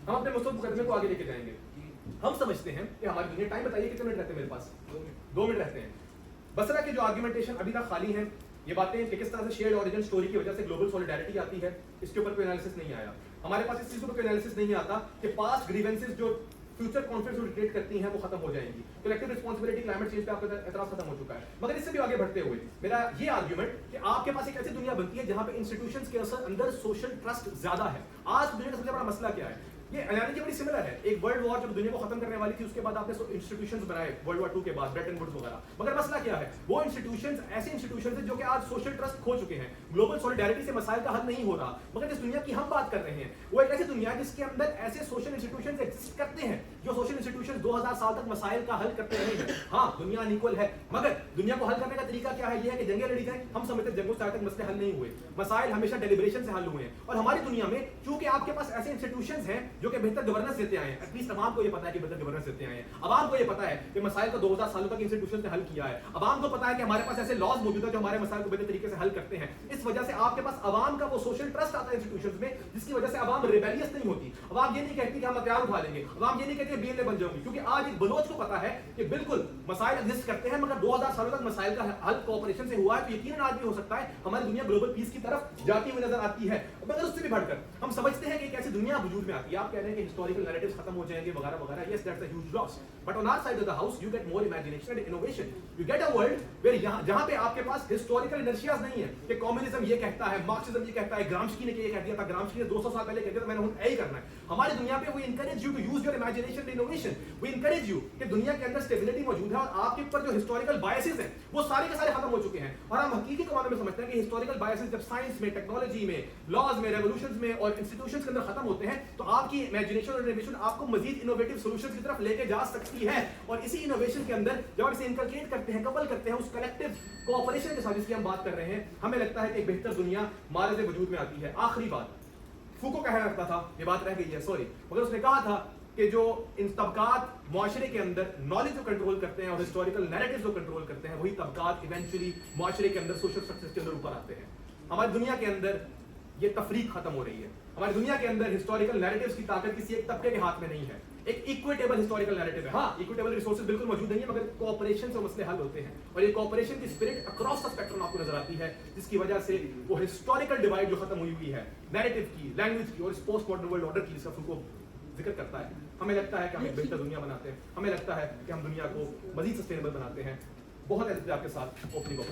हम अपने मुस्तकिल मुकदमे को आगे लेके जाएंगे। हम समझते हैं कि हमारी दुनिया, टाइम बताइए कितने मिनट रहते हैं मेरे पास? 2 मिनट रहते हैं। बसरा के जो आर्गुमेंटेशन अभी तक खाली है, ये बातें कि किस तरह से शेयर्ड ओरिजिन स्टोरी की वजह से ग्लोबल सॉलिडारिटी आती है, इसके ऊपर कोई एनालिसिस नहीं आया। हमारे पास इस चीज पर कोई एनालिसिस नहीं आता कि पास्ट ग्रीवेंसेस जो फ्यूचर कॉन्फ्लिक्ट्स को क्रिएट करती हैं वो खत्म हो जाएंगी। कलेक्टिव रिस्पांसिबिलिटी क्लाइमेट चेंज पे आपका एतराज खत्म हो चुका है। मगर इससे भी आगे बढ़ते हुए मेरा ये आर्गुमेंट कि आपके पास एक ऐसी दुनिया बनती है जहां पे इंस्टीट्यूशंस के अंदर सोशल ट्रस्ट ज्यादा है। आज दुनिया का सबसे बड़ा मसला क्या है? ये एनालॉजी बड़ी सिमिलर है। एक वर्ल्ड वॉर जब दुनिया को खत्म करने वाली थी, उसके बाद आपने इंस्टीट्यूशंस बनाए वर्ल्ड वॉर 2 के बाद, ब्रेटन वुड्स वगैरह। मगर मसला क्या है? वो इंस्टीट्यूशंस ऐसे इंस्टीट्यूशंस हैं जो कि आज सोशल ट्रस्ट खो चुके हैं। ग्लोबल सॉलिडारिटी से मसाइल का हल नहीं हो रहा। मगर जिस दुनिया की हम बात कर रहे हैं वो एक ऐसी दुनिया है जिसके अंदर ऐसे सोशल इंस्टीट्यूशंस एग्जिस्ट करते हैं जो सोशल इंस्टीट्यूशंस 2000 साल तक मसाइल का हल करते रहे हैं। हाँ, दुनिया अनइक्वल है, मगर दुनिया को हल करने का तरीका क्या है? ये है कि जंगें लड़ी जाएं। हम समझते हैं जंगों से आज तक मसले हल नहीं हुए, मसाइल हमेशा डेलिब्रेशन से हल हुए हैं। और हमारी दुनिया में चूंकि आपके पास ऐसे इंस्टीट्यूशंस हैं जो कि बेहतर गवर्नेंस देते आए हैं, एटलीस्ट अवाम को ये पता है कि बेहतर गवर्नेंस देते आए हैं, अवाम को ये पता है कि मसाइल को 2000 सालों तक इंस्टीट्यूशंस ने हल किया है, अवाम को पता है कि हमारे पास ऐसे लॉज मौजूद है जो हमारे मसाइल को बेहतर तरीके से हल करते हैं। इस वजह से आपके पास अवाम का वो सोशल ट्रस्ट आता है इंस्टीट्यूशंस में, जिसकी वजह से अवाम रिबेलियस नहीं होती। अवाम ये नहीं कहती कि हम हथियार उठा लेंगे, अवाम ये नहीं कहती बीएलए बन जाऊंगी, क्योंकि आज एक बलोच को पता है कि बिल्कुल मसाइल एग्जिस्ट करते हैं, मगर 2000 सालों तक मसाइल का हल कोऑपरेशन से हुआ है। तो यकीनन आज भी हो सकता है हमारी दुनिया ग्लोबल पीस की तरफ जाती हुई नजर आती है। मगर उससे भी बढ़कर हम समझते हैं कि एक ऐसी दुनिया वजूद में आती है। आप कह रहे हैं कि हिस्टोरिकल नैरेटिव्स खत्म हो जाएंगे वगैरह वगैरह, yes that's a huge loss, but on our side of the house you get more imagination and innovation. You get a world where जहां पे आपके पास historical inertias नहीं है कि कम्युनिज्म ये कहता है, मार्क्सिज्म ये कहता है, ग्राम्स्की ने ये कह दिया था, ग्राम्स्की ने 200 साल पहले कह दिया था, मैंने यही करना है। हमारी दुनिया पे we encourage you to use your imagination and innovation. We encourage you कि दुनिया के अंदर स्टेबिलिटी मौजूद है और आपके ऊपर जो हिस्टोरिकल बायसेस हैं वो सारे के सारे खत्म हो चुके हैं। और हम हकीकी के मामले में समझते हैं कि हिस्टोरिकल बायसेस जब साइंस में, टेक्नोलॉजी में, लॉज में, रेवोल्यूशंस में और इंस्टीट्यूशंस के अंदर खत्म होते हैं तो आपकी इमेजिनेशन और इनोवेशन आपको मजीद इनोवेटिव सॉल्यूशंस की तरफ लेके जा सकती है। और इसी इनोवेशन के अंदर जब आप इसे इनकलकेट करते हैं, कपल करते हैं उस कलेक्टिव कोऑपरेशन के साथ जिसकी हम बात कर रहे हैं, हमें लगता है कि एक बेहतर दुनिया मारज़ वजूद में आती है। आखिरी बात, फूको कह रखता था, ये बात रह गई है सॉरी, मगर उसने कहा था कि जो इन तबकात मुआशरे के अंदर नॉलेज को कंट्रोल करते हैं और हिस्टोरिकल नैरेटिव्स को कंट्रोल करते हैं, वही तबकात इवेंचुअली मुआशरे के अंदर सोशल सक्सेस के अंदर ऊपर आते हैं। हमारी दुनिया के अंदर ये तफरीक खत्म हो रही है। हमारी दुनिया के अंदर हिस्टोरिकल नैरेटिव्स की ताकत किसी एक तबके के हाथ में नहीं है। एक इक्विटेबल हिस्टोरिकल नैरेटिव है, हाँ इक्विटेबल रिसोर्सेज बिल्कुल मौजूद नहीं है, मगर कोऑपरेशन से मसले हल होते हैं और ये कोऑपरेशन की स्पिरिट अक्रॉस द स्पेक्ट्रम आपको नजर आती है, जिसकी वजह से वो हिस्टोरिकल डिवाइड जो खत्म हुई है नैरेटिव की, लैंग्वेज की और इस पोस्ट मॉडर्न वर्ल्ड ऑर्डर की, इसका फूको जिक्र करता है। हमें लगता है कि हम एक बेहतर दुनिया बनाते हैं, हमें लगता है कि हम दुनिया को मजीद सस्टेनेबल बनाते हैं। बहुत है आपके साथ ओपनिंग ऑफ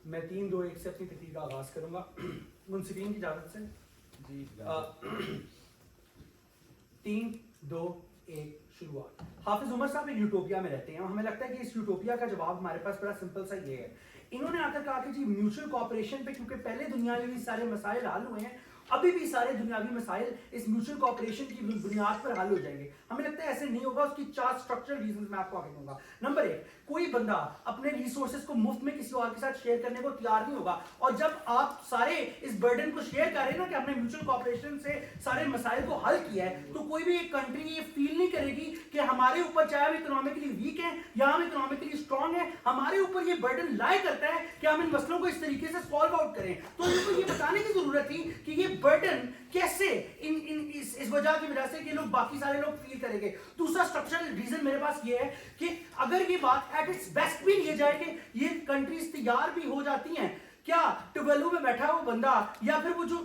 मैं 3, 2, 1 से अपनी तकरीर का आगाज करूंगा मुंसिफीन की इजाजत से जी। 3, 2, 1 शुरुआत। हाफिज उमर साहब एक यूटोपिया में रहते हैं और हमें लगता है कि इस यूटोपिया का जवाब हमारे पास बड़ा सिंपल सा ये है। इन्होंने आकर कहा कि जी म्यूचुअल कोऑपरेशन पे क्योंकि पहले दुनिया में भी सारे मसाइल हल हुए हैं, अभी भी सारे दुनियावी मसाइल इस म्यूचुअल कोऑपरेशन की बुनियाद पर हल हो जाएंगे। हमें लगता है ऐसे नहीं होगा। उसकी 4 स्ट्रक्चरल रीजंस मैं आपको आगे दूंगा। नंबर 1, कोई बंदा अपने रिसोर्सेज को मुफ्त में किसी और के साथ शेयर करने को तैयार नहीं होगा। और जब आप सारे इस बर्डन को शेयर कर रहे हैं ना कि हमने म्यूचुअल कोऑपरेशन से सारे मसाइल को हल किया है, तो कोई भी एक कंट्री ये फील नहीं करेगी कि हमारे ऊपर, चाहे हम इकोनॉमिकली वीक हैं या हम इकोनॉमिकली स्ट्रांग हैं, हमारे ऊपर ये बर्डन लाई करता है कि हम इन मसलों को इस तरीके से सॉल्व आउट करें। तो इनको ये बताने की जरूरत थी कि ये बर्डन कैसे इस वजह की वजह से कि लोग बाकी सारे लोग फील करेंगे। दूसरा स्ट्रक्चरल रीजन मेरे पास ये है कि अगर ये बात एट इट्स बेस्ट भी लिए जाए कि ये कंट्रीज तैयार भी हो जाती हैं, क्या टुवेलू में बैठा हुआ बंदा या फिर वो जो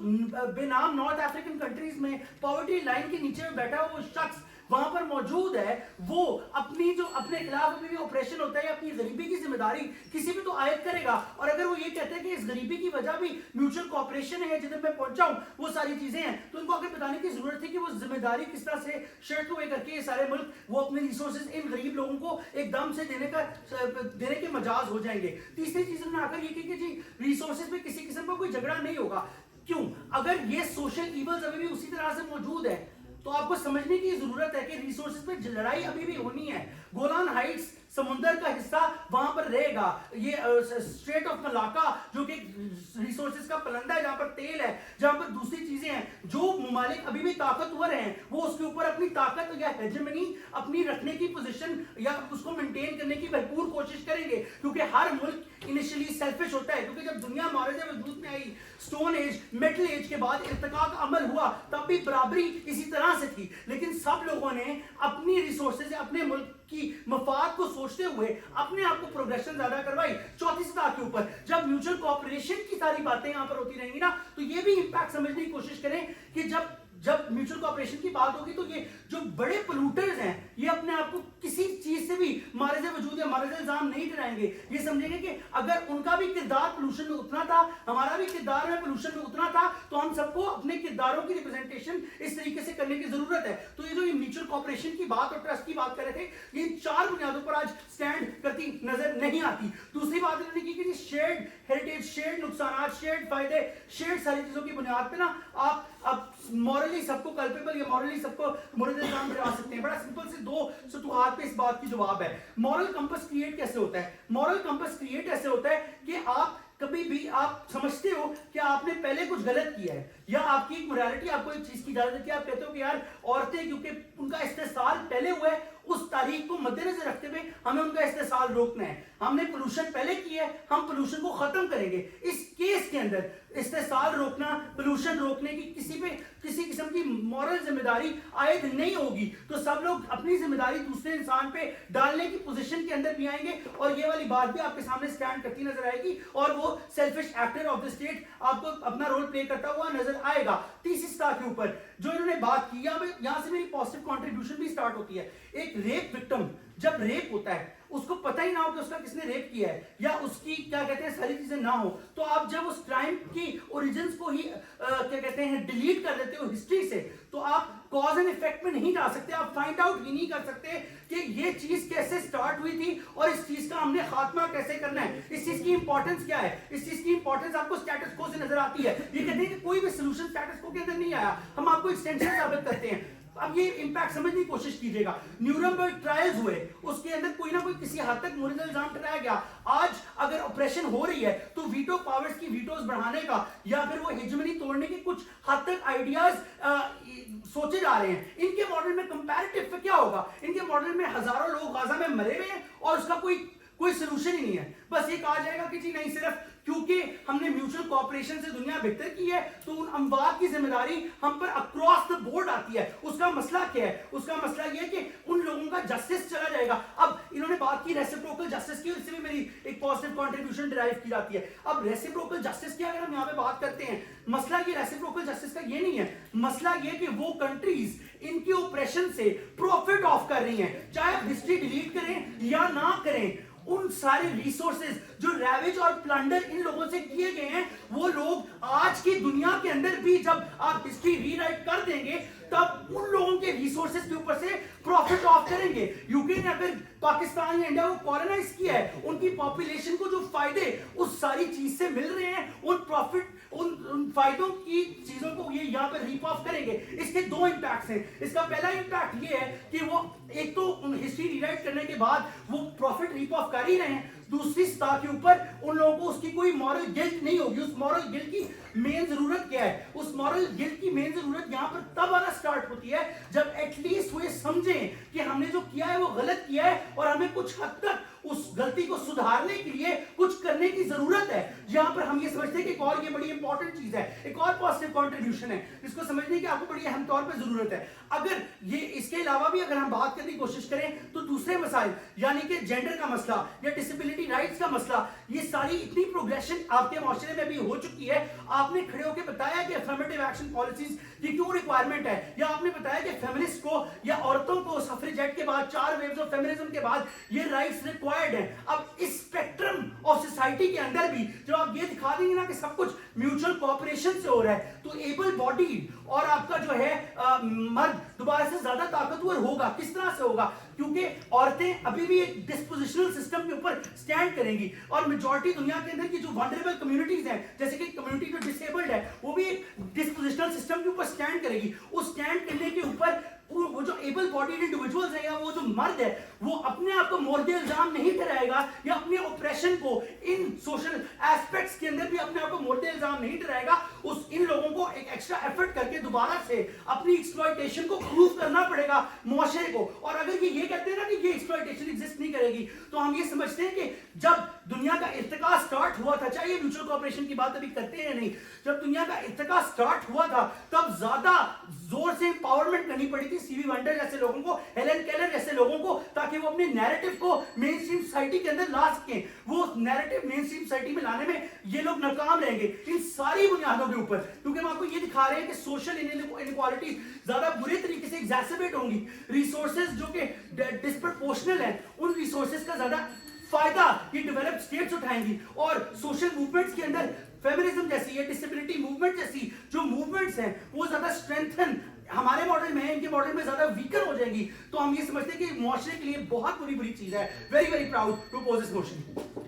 बेनाम नॉर्थ अफ्रीकन कंट्रीज में पॉवर्टी लाइन के नीचे में बैठा हुआ वो शख्स वहां पर मौजूद है, वो अपनी जो अपने खिलाफ अभी भी ऑपरेशन होता है, अपनी गरीबी की जिम्मेदारी किसी भी तो आयद करेगा। और अगर वो ये कहते हैं कि इस गरीबी की वजह भी म्यूचुअल कोऑपरेशन है, जिधर मैं पहुंचा हूं वो सारी चीजें हैं, तो इनको आगे बताने की जरूरत है कि वो जिम्मेदारी किस तरह से शेयर हुए करके ये सारे मुल्क वो अपने रिसोर्सेज इन गरीब लोगों को एकदम से देने के मजाज हो जाएंगे। तीसरी चीज ने आकर ये कि जी रिसोर्सेज में किसी किस्म का कोई झगड़ा नहीं होगा। क्यों? अगर ये सोशल इवल्स अभी भी उसी तरह से मौजूद है तो आपको समझने की जरूरत है कि रिसोर्सेज पे लड़ाई अभी भी होनी है। गोलान हाइट्स समुंदर का हिस्सा वहां पर रहेगा। ये स्ट्रेट ऑफ मलाका जो कि रिसोर्सेज का पलंदा है, जहां पर तेल है, जहां पर दूसरी चीजें हैं, जो ममालिक अभी भी ताकतवर हैं वो उसके ऊपर अपनी ताकत या हेजेमनी अपनी रखने की पोजीशन या उसको मेंटेन करने की भरपूर कोशिश करेंगे, क्योंकि हर मुल्क इनिशियली सेल्फिश होता है। क्योंकि जब दुनिया मारज़ वजूद में आई, स्टोन एज, मेटल एज के बाद इर्तिका का अमल हुआ, तब भी बराबरी इसी तरह से थी, लेकिन सब लोगों ने अपनी रिसोर्सेज अपने मुल्क की मफाद को सोचते हुए अपने आप को प्रोग्रेशन ज्यादा करवाई। चौथी सतह के ऊपर जब म्यूचुअल कोऑपरेशन की सारी बातें यहां पर होती रहेंगी ना, तो ये भी इंपैक्ट समझने की कोशिश करें कि जब म्यूचुअल कोऑपरेशन की बात होगी तो ये जो बड़े पोल्यूटर्स हैं ये अपने आप को किसी चीज से भी मारज़ वजूद या मारज़ इल्जाम नहीं डराएंगे। ये समझेंगे कि अगर उनका भी किरदार पोल्यूशन में उतना था, हमारा भी किरदार में पोल्यूशन में उतना था, तो हम सबको अपने किरदारों की रिप्रेजेंटेशन इस तरीके से करने की जरूरत है। तो ये जो म्यूचुअल कोऑपरेशन की बात और ट्रस्ट की बात कर रहे थे, ये 4 बुनियादों पर आज स्टैंड करती नजर नहीं आती। दूसरी बात इन्होंने की कि शेयर्ड हेरिटेज, शेयर्ड नुकसान, शेयर्ड फायदे, शेयर्ड सारी चीजों की बुनियाद पे ना आप मॉरली सबको कल्पेबल या मॉरली सबको मुर्द इल्जाम दिला सकते हैं। बड़ा सिंपल से 2 सतुहात पे इस बात की जवाब है। मॉरल कंपस क्रिएट कैसे होता है? मॉरल कंपस क्रिएट ऐसे होता है कि आप कभी भी आप समझते हो कि आपने पहले कुछ गलत किया है, या आपकी एक मोरालिटी आपको एक चीज की इजाजत देती है, आप कहते हो कि यार औरतें क्योंकि उनका इस्तेसाल पहले हुआ है, उस तारीख को मद्देनजर रखते हुए हमें उनका इस्तेसाल रोकना है, हमने पोल्यूशन पहले किया है, हम पोल्यूशन को खत्म करेंगे। इस केस के अंदर इस्तेसाल रोकना, पोल्यूशन रोकने की किसी किस्म की मॉरल जिम्मेदारी आयद नहीं होगी, तो सब लोग अपनी जिम्मेदारी दूसरे इंसान पे डालने की पोजीशन के अंदर भी आएंगे, और ये वाली बात भी आपके सामने स्टैंड करती नजर आएगी, और वो selfish actor of the state आपको अपना रोल प्ले करता हुआ नजर आएगा। तीसरी स्टार के ऊपर जो इन्होंने बात की, यहां से मेरी पॉजिटिव कंट्रीब्यूशन भी स्टार्ट होती है। एक रेप विक्टिम जब रेप होता है, उसको पता ही ना हो कि उसका किसने रेप किया है, या उसकी क्या कहते हैं सारी चीजें ना हो, तो आप जब उस क्राइम की ओरिजिन्स को ही क्या कहते हैं डिलीट कर देते हो हिस्ट्री से, तो आप कॉज एंड इफेक्ट में नहीं जा सकते, आप फाइंड आउट ही नहीं कर सकते कि ये चीज कैसे स्टार्ट हुई थी और इस चीज का हमने खात्मा कैसे करना है, इस चीज की इंपॉर्टेंस क्या है। इस चीज की इंपॉर्टेंस आपको स्टेटस को से नजर आती है। ये कहते हैं कि कोई भी सोल्यूशन स्टेटस को के अंदर नहीं आया, हम आपको एक्सटेंशन साबित करते हैं। अब ये इंपैक्ट समझने की कोशिश कीजिएगा। न्यूरमबर्ग ट्रायल्स हुए, उसके अंदर कोई ना कोई किसी हद तक मोरल इल्जाम ठहराया गया। आज अगर ऑपरेशन हो रही है तो वीटो पावर्स की वीटोज बढ़ाने का या फिर वो हेजेमनी तोड़ने के कुछ हद तक आइडियाज सोचे जा रहे हैं। इनके मॉडल में कंपैरेटिव क्या होगा? इनके मॉडल में हजारों लोग गाजा में मरे हुए हैं और उसका कोई सोल्यूशन ही नहीं है। बस ये कहा जाएगा कि जी नहीं, सिर्फ क्योंकि हमने म्यूचुअल कोऑपरेशन से दुनिया बेहतर की है तो उन अमवात की जिम्मेदारी हम पर अक्रॉस द बोर्ड आती है। उसका मसला क्या है? उसका मसला ये है कि उन लोगों का जस्टिस चला जाएगा। अब इन्होंने बात की रेसिप्रोकल जस्टिस की, इससे भी मेरी एक पॉजिटिव कंट्रीब्यूशन डिराइव की जाती है। अब रेसिप्रोकल जस्टिस की अगर हम यहाँ पे बात करते हैं, मसला ये रेसिप्रोकल जस्टिस का ये नहीं है। मसला ये कि वो कंट्रीज इनके ऑपरेशन से प्रॉफिट ऑफ कर रही हैं, चाहे आप हिस्ट्री डिलीट करें या ना करें। उन सारे रिसोर्सेज जो रैवेज और प्लंडर इन लोगों से किए गए हैं, वो लोग आज की दुनिया के अंदर भी जब आप हिस्ट्री रीराइट कर देंगे तब उन लोगों के रिसोर्सेज के ऊपर से प्रॉफिट ऑफ करेंगे। यूके ने अगर पाकिस्तान या इंडिया को कॉलोनाइज किया है, उनकी पॉपुलेशन को जो फायदे उस सारी चीज से मिल रहे हैं, उन प्रॉफिट उन फायदों की चीजों को ये यहाँ पर रीप ऑफ करेंगे। इसके दो इंपैक्ट्स हैं। इसका पहला इंपैक्ट ये है कि वो एक तो हिस्ट्री रीराइट करने के बाद वो प्रॉफिट रीप ऑफ कर ही रहे हैं, दूसरी सतह के ऊपर उन लोगों को उसकी कोई मॉरल गिल्ट नहीं होगी। उस मॉरल गिल्ट की मेन जरूरत क्या है? उस मॉरल गिल्ट की मेन जरूरत यहाँ पर तब आना स्टार्ट होती है जब एटलीस्ट वो ये समझें कि हमने जो किया है वो गलत किया है और हमें कुछ हद तक उस गलती को सुधारने के लिए कुछ करने की जरूरत है। यहाँ पर हम ये समझते हैं कि एक और ये बड़ी इंपॉर्टेंट चीज है, एक और पॉजिटिव कंट्रीब्यूशन है जिसको समझने की आपको बड़ी अहम तौर पर जरूरत है। अगर ये इसके अलावा भी अगर हम बात करने की कोशिश करें तो दूसरे मसाइल यानी कि जेंडर का मसला या डिसेबिलिटी राइट्स का मसला, ये सारी इतनी प्रोग्रेशन आपके माशरे में भी हो चुकी है। आपने खड़े होकर बताया कि अफर्मेटिव एक्शन पॉलिसीज की क्यों रिक्वायरमेंट है, या आपने बताया कि फेमिनिस्ट को या औरतों को सफ्रेजेट के बाद 4 वेव्स ऑफ फेमिनिज्म के बाद ये राइट्स रिक्वायर्ड है। अब इस स्पेक्ट्रम ऑफ सोसाइटी के अंदर भी जब आप ये दिखा देंगे ना कि सब कुछ म्यूचुअल कोऑपरेशन से हो रहा है, तो एबल बॉडीड और आपका जो है मर्द दोबारा से ज्यादा ताकतवर होगा। किस तरह से होगा? क्योंकि औरतें अभी भी एक डिस्पोजिशनल सिस्टम के ऊपर स्टैंड करेंगी और मेजॉरिटी दुनिया के अंदर की जो वल्नरेबल कम्युनिटीज हैं, जैसे कि कम्युनिटी जो डिसेबल्ड है, वो भी एक डिस्पोजिशनल सिस्टम के ऊपर स्टैंड करेगी। उस स्टैंड करने के ऊपर वो जो एबल बॉडीड इंडिविजुअल्स है या वो जो मर्द है, वो अपने आप को मोर्दे इल्जाम नहीं ठहराएगा या अपने ऑपरेशन को इन सोशल एस्पेक्ट्स के अंदर भी अपने आप को मोर्दे इल्जाम नहीं ठहराएगा। उस इन लोगों को एक एक्स्ट्रा एफर्ट करके दोबारा से अपनी एक्सप्लॉयटेशन को प्रूव करना पड़ेगा मुआशरे को। और अगर ये कहते हैं ना कि ये एक्सप्लॉयटेशन एग्जिस्ट नहीं करेगी, तो हम ये समझते हैं कि जब दुनिया का इर्तिका स्टार्ट हुआ था, चाहे ये म्यूचुअल कोऑपरेशन की बात अभी करते हैं नहीं, जब दुनिया का इर्तिका स्टार्ट हुआ था तब ज्यादा जोर से एम्पावरमेंट करनी पड़ी थी स्टीवी वंडर जैसे लोगों को, हेलन केलर जैसे लोगों को, ताकि वो अपने नैरेटिव को मेन स्ट्रीम सोसाइटी के अंदर ला सकें। वो नैरेटिव मेन स्ट्रीम सोसाइटी में लाने में ये लोग नाकाम रहेंगे इन सारी बुनियादों के ऊपर, क्योंकि हम आपको ये दिखा रहे हैं कि सोशल इनइक्वालिटी ज्यादा बुरे तरीके से एग्जैसरबेट होंगी। रिसोर्सेज जो कि डिस्प्रपोर्शनल है, उन रिसोर्सेज का ज्यादा फायदा ये डेवलप्ड स्टेट्स उठाएंगी और सोशल मूवमेंट्स के अंदर फेमिनिज्म जैसी या डिसेबिलिटी मूवमेंट जैसी जो मूवमेंट्स हैं वो ज्यादा स्ट्रेंथन हमारे मॉडल में है, इनके मॉडल में ज्यादा वीकर हो जाएंगी। तो हम ये समझते हैं कि मुआशरे के लिए बहुत बुरी चीज है। Very very proud to pose this motion.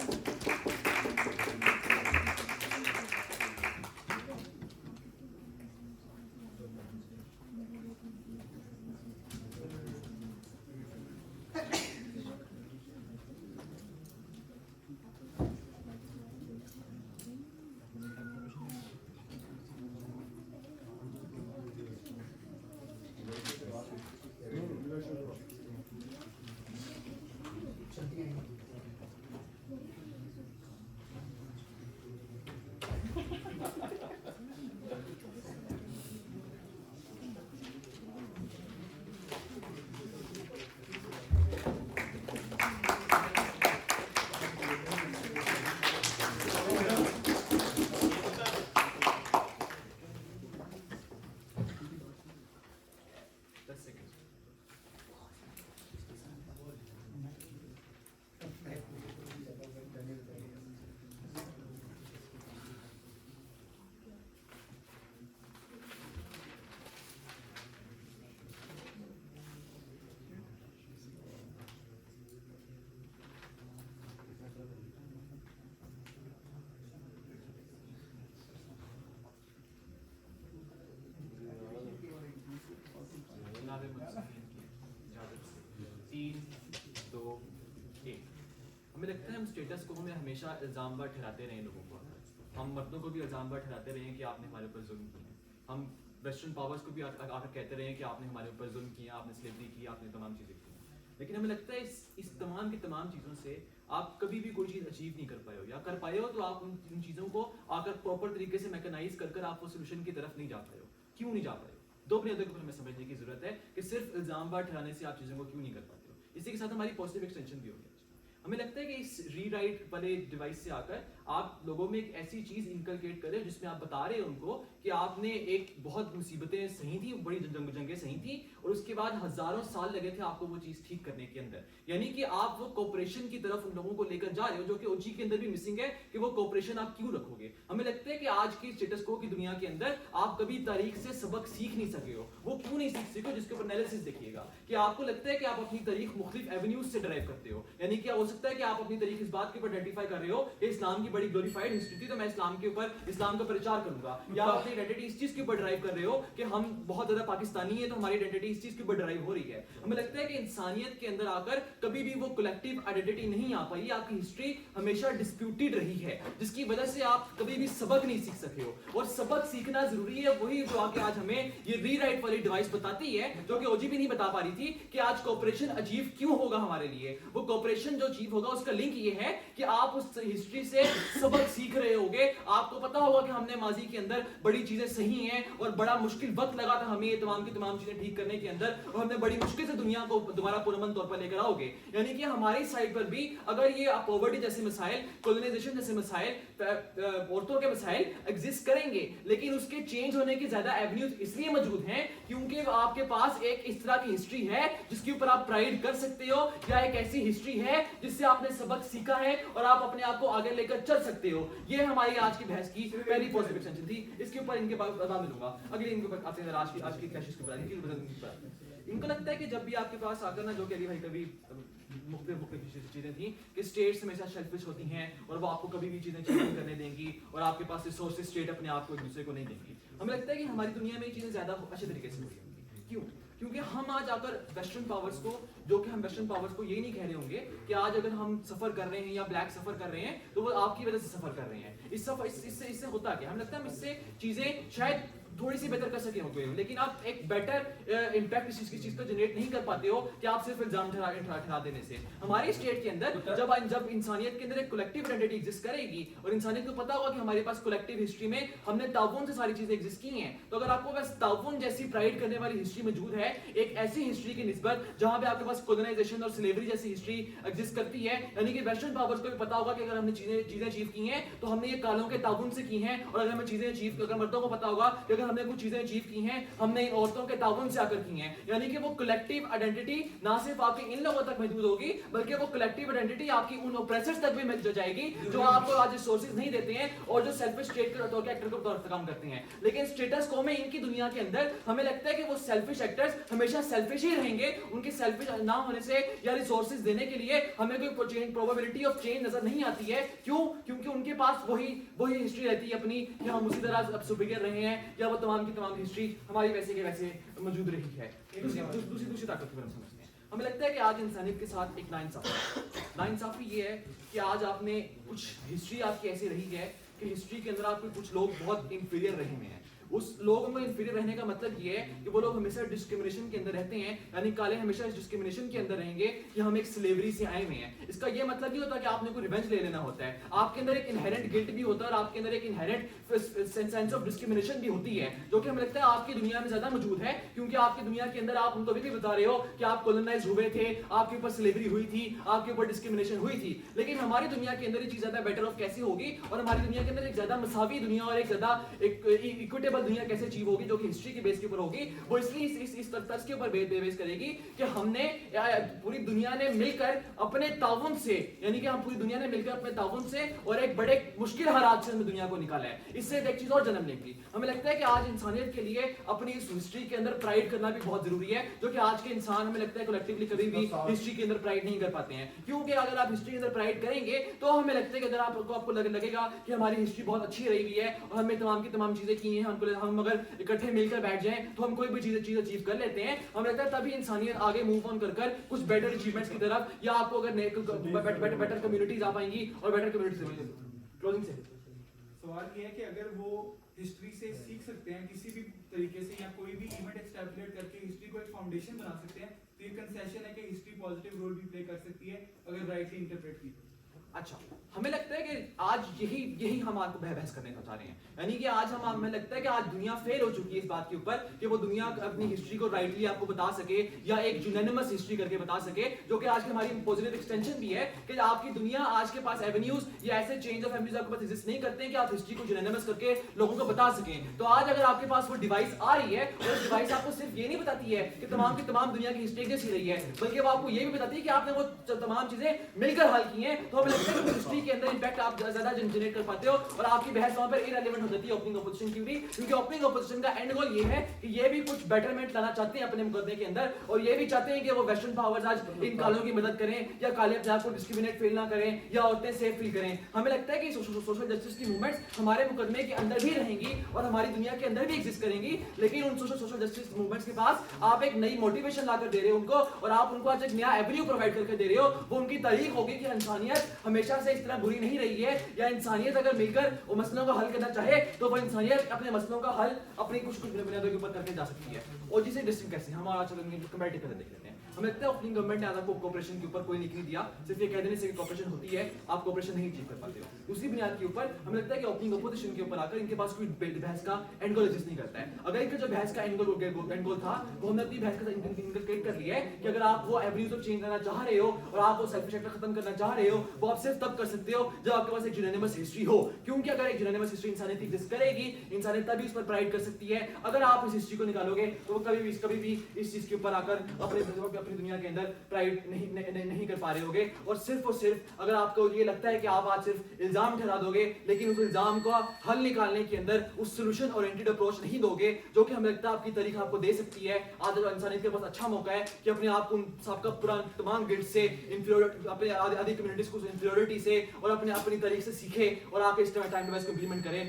हमें लगता है हम स्टेटस को में हमेशा इल्ज़ाम बार ठहराते रहे लोगों को, हम मर्दों को भी इल्ज़ाम बार ठहराते रहे कि आपने हमारे ऊपर जुल्म किया, हम वेस्टर्न पावर्स को भी आकर कहते रहे कि आपने हमारे ऊपर जुल्म किया, आपने स्लेवरी की, आपने तमाम चीज़ें की। लेकिन हमें लगता है इस तमाम की तमाम चीज़ों से आप कभी भी कोई चीज़ अचीव नहीं कर पाए हो, या कर पाए हो तो आप उन चीज़ों को आकर प्रॉपर तरीके से मैकेनाइज कर आप वो सोल्यूशन की तरफ नहीं जा पाए हो। क्यों नहीं जा पाए हो? दो बुनियादों के ऊपर हमें समझने की जरूरत है कि सिर्फ इल्ज़ाम बार ठहराने से आप चीज़ों को क्यों नहीं कर पाते हो। इसी के साथ हमारी पॉजिटिव एक्सटेंशन भी होगी। हमें लगता है कि इस रीराइट वाले डिवाइस से आकर आप लोगों में एक ऐसी चीज़ इनकलकेट करें जिसमें आप बता रहे हैं उनको कि आपने एक बहुत मुसीबतें सही थी, बड़ी जंगें सही थी, और उसके बाद हज़ारों साल लगे थे आपको वो चीज़ ठीक करने के अंदर। यानी कि आप वो कोऑपरेशन की तरफ उन लोगों को लेकर जा रहे हो जो कि ओजी के अंदर भी मिसिंग है कि वो कोऑपरेशन आप क्यों रखोगे। हमें लगता है कि आज की स्टेटस को की दुनिया के अंदर आप कभी तारीख से सबक सीख नहीं सके हो। वो क्यों नहीं सीख सके हो? जिसके ऊपर एनालिसिस देखिएगा कि आपको लगता है कि आप अपनी तारीख मुख्तलिफ एवेन्यूज से ड्राइव करते हो। यानी क्या हो सकता है कि आप अपनी तारीख इस बात के ऊपर आइडेंटिफाई कर रहे हो कि इस्लाम की बड़ी ग्लोरीफाइड हिस्ट्री थी तो मैं इस्लाम का प्रचार करूंगा, या आप अपनी आइडेंटिटी इस चीज के ऊपर ड्राइव कर रहे हो कि हम बहुत ज्यादा पाकिस्तानी है तो हमारी आइडेंटिटी इस चीज के ऊपर ड्राइव हो रही है। हमें लगता है कि इंसानियत के अंदर आकर कभी भी वो कलेक्टिव आइडेंटिटी नहीं आ पाई। आपकी हिस्ट्री हमेशा डिस्प्यूटेड रही है जिसकी वजह से आप कभी भी सबक नहीं सीख सके हो, और सबक सीखना जरूरी है। वही जो आके आज हमें ये रीराइट वाली डिवाइस बताती है जो कि ओजी भी नहीं बता पा रही थी कि आज कोऑपरेशन अचीव क्यों होगा हमारे लिए। वो कोऑपरेशन जो अचीव होगा उसका लिंक ये है कि आप उस हिस्ट्री से सबक सीख रहे होगे। आपको पता होगा कि हमने माजी के अंदर बड़ी चीजें सही हैं और बड़ा मुश्किल वक्त लगा था हमें ये तमाम की तमाम चीजें ठीक करने के अंदर, और हमने बड़ी मुश्किल से दुनिया को दोबारा पुरअमन तौर पर लेकर आओगे। यानी कि हमारी साइड पर भी अगर ये पॉवर्टी जैसे मसाइल, कॉलोनाइजेशन जैसे मसाइल, औरतों के मसाइल एग्जिस्ट करेंगे, लेकिन उसके चेंज होने की ज्यादा एवेन्यूज इसलिए मौजूद हैं क्योंकि आपके पास एक इस तरह की हिस्ट्री है जिसके ऊपर आप प्राइड कर सकते हो, या एक ऐसी हिस्ट्री है जिससे आपने सबक सीखा है और आप अपने आप को आगे लेकर चल सकते हो। ये हमारी आज की बहस की पहली पॉजिटिव एक्सटेंशन थी। इसके ऊपर इनके बाद बता मिलूंगा अगले इनके ऊपर आते हैं आज की क्लैशेस के ऊपर। इनको लगता है कि जब भी आपके पास आकर ना, जो कि अली भाई कभी मुख्तलिफ चीजें थी कि स्टेट्स हमेशा सेल्फिश होती हैं और वो आपको कभी भी चीजें चेंज करने देंगी और आपके पास रिसोर्सेज स्टेट अपने आप को एक दूसरे को नहीं देंगी। हमें लगता है कि हमारी दुनिया में ये चीजें ज्यादा अच्छे तरीके से हो रही होंगी। क्यों? क्योंकि हम आज आकर वेस्टर्न पावर्स को, जो कि हम वेस्टर्न पावर्स को ये नहीं कह रहे होंगे कि आज अगर हम सफर कर रहे हैं या ब्लैक सफर कर रहे हैं तो वो आपकी वजह से सफर कर रहे हैं। इससे होता क्या? हमें लगता है हम इससे चीजें शायद थोड़ी सी बेहतर कर सके होंगे, लेकिन आप एक बेटर इंपैक्ट इस चीज को जनरेट नहीं कर पाते हो कि आप सिर्फ इल्जाम ठहरा देने से। हमारी स्टेट के अंदर जब इंसानियत के अंदर एक कलेक्टिव आइडेंटिटी एग्जिस्ट करेगी और इंसानियत को पता होगा कि हमारे पास कलेक्टिव हिस्ट्री में हमने ताउन से सारी चीजें एग्जिस्ट की हैं, तो अगर आपको बस ताउन जैसी प्राइड करने वाली हिस्ट्री मौजूद है, एक ऐसी हिस्ट्री की निस्बत जहां पे आपके पास कॉलोनाइजेशन और स्लेवरी जैसी हिस्ट्री एग्जिस्ट करती है, यानी कि वेस्टर्न पावर्स को भी पता होगा कि अगर हमने चीजें अचीव की हैं तो हमने ये कालों के ताउन से की हैं, और अगर हमें चीजें अचीव, अगर मर्दों को पता होगा कि अगर हमने कुछ चीजें अचीव की हैं हमने इन औरतों के ताउन से आकर की हैं। यानी कि वो कलेक्टिव आइडेंटिटी ना सिर्फ आपके इन लोगों तक महदूद होगी बल्कि वो कलेक्टिव आइडेंटिटी आपकी उन ऑप्रेसर्स तक भी महदूद जाएगी जो आपको आज रिसोर्सेज नहीं देते हैं और जो सेल्फिश स्टेट के तौर के एक्टर के तौर पर काम करते हैं। लेकिन स्टेटस को में इनकी दुनिया के अंदर हमें लगता है कि वो सेल्फिश एक्टर्स हमेशा सेल्फिश ही रहेंगे। उनके सेल्फिश ना होने से या रिसोर्सेज देने के लिए हमें कोई प्रोबेबिलिटी ऑफ चेंज नजर नहीं आती है। क्यों? क्योंकि उनके पास वही हिस्ट्री रहती है अपनी, कि हम उसी तरह अब सुपीरियर रहे हैं, या वो तमाम की तमाम हिस्ट्री हमारी वैसे के वैसे मौजूद रही है। दूसरी ताकत को हम समझते हैं। हमें लगता है कि आज इंसानियत के साथ एक नाइंसाफी ये है कि आज आपने कुछ हिस्ट्री आपकी ऐसी रही है कि हिस्ट्री के अंदर आपके कुछ लोग बहुत इंफीरियर रहे हुए हैं। उस लोगों में इंफीरियर रहने का मतलब ये है कि वो लोग हमेशा डिस्क्रिमिनेशन के अंदर रहते हैं, यानी काले हमेशा इस डिस्क्रिमिनेशन के अंदर रहेंगे कि हम एक स्लेवरी से आए हुए हैं। इसका ये मतलब नहीं होता कि आपने कोई रिवेंज ले लेना होता है। आपके अंदर एक इनहेरेंट गिल्ट भी होता है और आपके अंदर एक इनहेरेंट सेंस ऑफ डिस्क्रिमिनेशन भी होती है, जो कि हमें लगता है आपकी दुनिया में ज्यादा मौजूद है, क्योंकि आपकी दुनिया के अंदर आप उनको भी बता रहे हो कि आप कॉलोनाइज हुए थे, आपके ऊपर स्लेवरी हुई थी, आपके ऊपर डिस्क्रिमिनेशन हुई थी। लेकिन हमारी दुनिया के अंदर ये चीज ज्यादा बेटर ऑफ कैसे होगी और हमारी दुनिया के अंदर एक ज्यादा मसावी दुनिया और एक ज्यादा इक्विटेबल दुनिया कैसे अचीव होगी, जो कि हिस्ट्री के बेस के ऊपर होगी। वो इसलिए इस तर्ज के ऊपर बेस करेगी कि हमने पूरी दुनिया ने मिलकर अपने ताउन से, यानी कि हम पूरी दुनिया ने मिलकर अपने ताउन से और एक बड़े मुश्किल हालात से दुनिया को निकाला है। इससे एक चीज और जन्म लेगी। हमें लगता है कि आज इंसानियत के लिए अपनी इस हिस्ट्री के अंदर प्राइड करना भी बहुत जरूरी है, जो कि आज के इंसान हमें लगता है कलेक्टिवली कभी भी हिस्ट्री के अंदर प्राइड नहीं कर पाते हैं। क्योंकि अगर आप हिस्ट्री के अंदर प्राइड करेंगे तो हमें लगता है कि अगर आपको लगेगा कि हमारी हिस्ट्री बहुत अच्छी रही हुई है और हमने तमाम की तमाम चीजें की हैं, हमको हम अगर इकट्ठे मिलकर बैठ जाएं तो हम कोई भी चीज अचीव कर लेते हैं। हमें लगता है तभी इंसानियत आगे मूव ऑन कर कुछ बेटर अचीवमेंट्स की तरफ, या आपको अगर बेटर कम्युनिटीज आ पाएंगी और बेटर कम्युनिटीज क्लोजिंग से सवाल ये है कि अगर वो हिस्ट्री से सीख सकते हैं किसी भी तरीके से, या कोई भी इवेंट एक्सट्रैपोलेट करके हिस्ट्री को एक फाउंडेशन बना सकते हैं, तो ये कंसेशन है कि हिस्ट्री पॉजिटिव रोल भी प्ले कर सकती है अगर राइटली इंटरप्रेट की। अच्छा, हमें लगता है कि आज यही हम आपको बहस करने का चाह रहे हैं, यानी कि आज हमें लगता है कि आज दुनिया फेल हो चुकी है इस बात के ऊपर कि वो दुनिया अपनी हिस्ट्री को राइटली आपको बता सके या एक यूनानिमस हिस्ट्री करके बता सके, जो कि आज की हमारी पॉजिटिव एक्सटेंशन भी है कि आपकी दुनिया आज के पास एवेन्यूज या ऐसे चेंज ऑफ एवेन्यूज आपके पास एग्जिस्ट नहीं करते हैं कि आप हिस्ट्री को यूनानिमस करके लोगों को बता सकें। तो आज अगर आपके पास वो डिवाइस आ रही है, और डिवाइस आपको सिर्फ ये नहीं बताती है कि तमाम की तमाम दुनिया की हिस्ट्री जैसी रही है, बल्कि वो आपको ये भी बताती है कि आपने वो तमाम चीजें मिलकर हल की हैं, तो हमें लगता है कि हिस्ट्री के अंदर इंपैक्ट आप ज्यादा जनरेट कर पाते हो और आपकी बहस वहां पर इररिलेवेंट हो जाती है ओपनिंग अपोजिशन की भी, क्योंकि ओपनिंग अपोजिशन का एंड गोल ये है कि ये भी कुछ बेटरमेंट लाना चाहते हैं अपने मुकदमे के अंदर, और ये भी चाहते हैं कि वो वेस्टर्न पावर्स आज इन कालों की मदद करें या काले अपने आप को डिस्क्रिमिनेट फील ना करें या औरतें सेफ फील करें। हमें लगता है कि सोशल जस्टिस की मूवमेंट्स हमारे मुकदमे के अंदर भी रहेंगी और हमारी दुनिया के अंदर भी एग्जिस्ट करेंगी, लेकिन उन सोशल जस्टिस मूवमेंट्स के पास आप एक नई मोटिवेशन लाकर दे रहे हो उनको, और आप उनको आज एक नया एवेन्यू प्रोवाइड करके दे रहे हो। वो उनकी तारीख होगी कि इंसानियत हमेशा से इस तरह बुरी नहीं रही है, या इंसानियत अगर मिलकर वो मसलों का हल करना चाहे तो वो इंसानियत अपने मसलों का हल अपनी कुछ बुनियादों के ऊपर करके जा सकती है। और जिसे डिस्टिंग कैसे हम आज कंपैरेटिव करके देख लेते हैं। हमें लगता है ओपनिंग गवर्नमेंट ने आपको कोऑपरेशन के ऊपर कोई लिख नहीं दिया, सिर्फ ये कह देने से कि कोऑपरेशन होती है, आप कोऑपरेशन नहीं अचीव कर पाते हो। दूसरी बुनियाद के ऊपर हमें लगता है कि ओपनिंग अपोजिशन के ऊपर आकर इनके पास कोई बहस का एंड गोल एग्जिस्ट नहीं करता है। अगर इनका जो बहस का एंड गोल था वो हमने अपनी बहस का इंटरप्रेट कर लिया है कि अगर आप वो एवेन्यूज ऑफ चेंज करना चाह रहे हो और आप वो सेल्फिश एक्ट खत्म करना चाह रहे हो, वो आप सिर्फ तब कर सकते हो जब आपके पास एक यूनानिमस हिस्ट्री हो, क्योंकि अगर एक यूनानिमस हिस्ट्री इंसानियत एग्जिस्ट करेगी, इंसानियत तभी उस पर प्राइड कर सकती है। अगर आप इस हिस्ट्री को निकालोगे तो वो कभी भी इस चीज के ऊपर आकर अपनी दुनिया के अंदर प्राइड नहीं कर पा रहे होगे। और सिर्फ अगर आपको ये लगता है कि आप आज सिर्फ इल्जाम ठहरा दोगे, लेकिन उस इल्जाम का हल निकालने के अंदर उस सोल्यूशन ओरिएंटेड अप्रोच नहीं दोगे, जो कि हमें लगता है आपकी तारीख आपको दे सकती है। आज इंसानियत के पास अच्छा मौका है कि अपने आप उन सबका पुराना तमाम गिल्ट से, इंफीरियरिटी, अपने आदि कम्युनिटीज को इंफीरियरिटी से और अपनी तारीख से सीखे और आके इस टाइम डिवाइस को इंप्लीमेंट करें।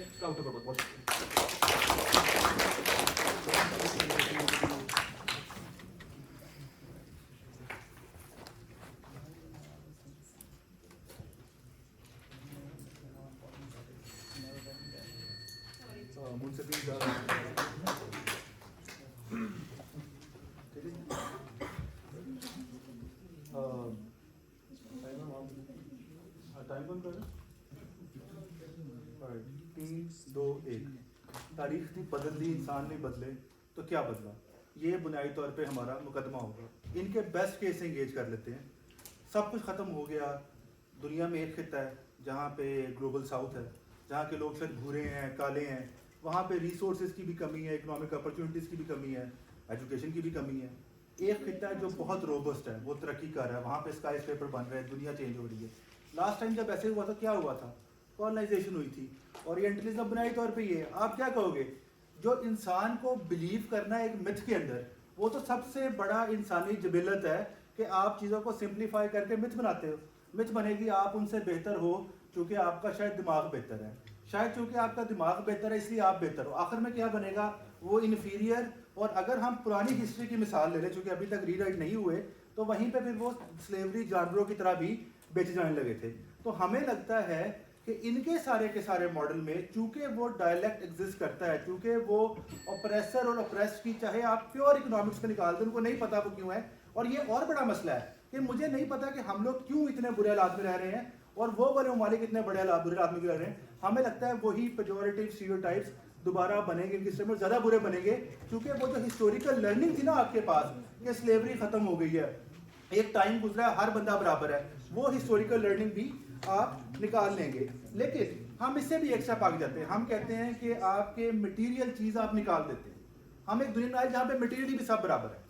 टाइम बंद कर 3, 2, 1। तारीख नहीं बदल दी, इंसान नहीं बदले तो क्या बदला? ये बुनियादी तौर पे हमारा मुकदमा होगा। इनके बेस्ट केस से इंगेज कर लेते हैं। सब कुछ ख़त्म हो गया। दुनिया में एक खिता है जहाँ पे ग्लोबल साउथ है, जहाँ के लोग शायद भूरे हैं, काले हैं, वहाँ पे रिसोर्सेज की भी कमी है, इकोनॉमिक अपॉर्चुनिटीज़ की भी कमी है, एजुकेशन की भी कमी है। एक खिता है जो बहुत रोबस्ट है, वो तरक्की कर रहा है, वहाँ पे स्काई स्क्रेपर बन रहे हैं, दुनिया चेंज हो रही है। लास्ट टाइम जब ऐसे हुआ था क्या हुआ था? कॉलोनाइजेशन हुई थी। ओरिएंटलिज्म बुनियादी तौर पे ये है। आप क्या कहोगे? जो इंसान को बिलीव करना है एक मिथ के अंदर, वो तो सबसे बड़ा इंसानी जबिलत है कि आप चीज़ों को सिंप्लीफाई करके मिथ बनाते हो। मिथ बनेगी आप उनसे बेहतर हो क्योंकि आपका शायद दिमाग बेहतर है, शायद क्योंकि आपका दिमाग बेहतर है इसलिए आप बेहतर हो। आखिर में क्या बनेगा? वो इन्फीरियर। और अगर हम पुरानी हिस्ट्री की मिसाल ले लें, चूँकि अभी तक रीराइट नहीं हुए, तो वहीं पर फिर वो स्लेवरी जानवरों की तरह भी बेचे जाने लगे थे। तो हमें लगता है कि इनके सारे के सारे मॉडल में चूंकि वो डायलेक्ट एग्जिस्ट करता है, चूंकि वो ऑप्रेसर और ऑप्रेस्ड की, चाहे आप प्योर इकोनॉमिक्स को निकाल दें, उनको नहीं पता वो क्यों है। और ये और बड़ा मसला है कि मुझे नहीं पता कि हम लोग क्यों इतने बुरे हालात में रह रहे हैं और वो वाले ममालिक इतने बुरे हालात में रह रहे हैं। हमें लगता है वही पेजोरेटिव स्टीरियोटाइप्स दोबारा बनेंगे, इनके सिस्टम में ज़्यादा बुरे बनेंगे, क्योंकि वो जो हिस्टोरिकल लर्निंग थी ना आपके पास कि स्लेवरी ख़त्म हो गई है, एक टाइम गुजरा है, हर बंदा बराबर है, वो हिस्टोरिकल लर्निंग भी आप निकाल लेंगे। लेकिन हम इससे भी एक स्टेप आगे जाते हैं। हम कहते हैं कि आपके मटेरियल चीज़ आप निकाल देते हैं। हम एक दुनिया में आए जहाँ पे मटेरियली भी सब बराबर है।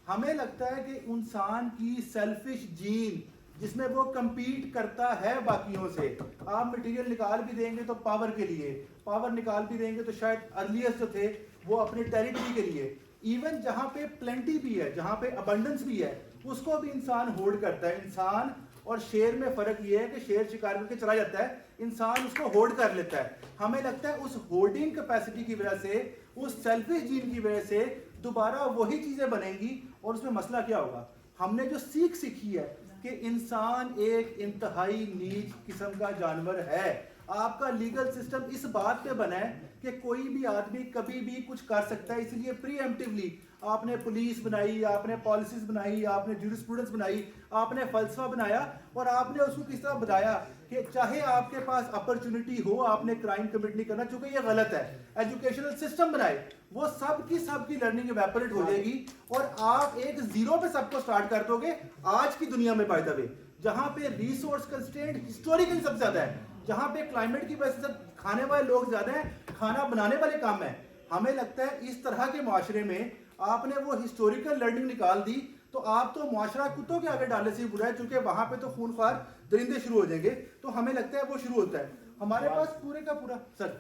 हमें लगता है कि इंसान की सेल्फिश जीन जिसमें वो compete करता है बाकियों से, आप मटेरियल निकाल भी देंगे तो पावर के लिए, पावर निकाल भी देंगे तो शायद अर्लिएस्ट जो थे वो अपने टेरिटरी के लिए। इवन जहाँ पे प्लेंटी भी है, जहाँ पे अबंडेंस भी है, उसको भी इंसान होल्ड करता है। इंसान और शेर में फर्क ये है कि शेर शिकार करके चला जाता है, इंसान उसको होल्ड कर लेता है। हमें लगता है उस होल्डिंग कैपेसिटी की वजह से, उस सेल्फिश जीन की वजह से दोबारा वही चीजें बनेंगी। और उसमें मसला क्या होगा, हमने जो सीख सीखी है कि इंसान एक इंतहाई नीच किस्म का जानवर है। आपका लीगल सिस्टम इस बात पे बना है कि कोई भी आदमी कभी भी कुछ कर सकता है, इसलिए प्रीएम्प्टिवली आपने पुलिस बनाई, आपने पॉलिसीज बनाई, आपने ज्यूरिस्प्रूडेंस बनाई, आपने फलसफा बनाया और आपने उसको किस तरह बताया कि चाहे आपके पास अपॉर्चुनिटी हो आपने क्राइम कमिट नहीं करना, चूंकि ये गलत है। एजुकेशनल सिस्टम बनाए, वो सबकी लर्निंग इवेपोरेट हो जाएगी और आप एक जीरो पे सबको स्टार्ट कर दोगे। आज की दुनिया में बाय द वे जहां पे रिसोर्स कंस्ट्रेंट हिस्टोरिकली सबसे ज्यादा है, जहां पे क्लाइमेट की वजह से खाने वाले लोग ज्यादा हैं, खाना बनाने वाले कम है, हमें लगता है इस तरह के माशरे में आपने वो हिस्टोरिकल लर्निंग निकाल दी तो आप तो मुआशरा कुत्तों के आगे डालने से बुरा है, क्योंकि वहां पे तो खूनख्वार दरिंदे शुरू हो जाएंगे। तो हमें लगता है वो शुरू होता है। हमारे पास पूरे का पूरा सर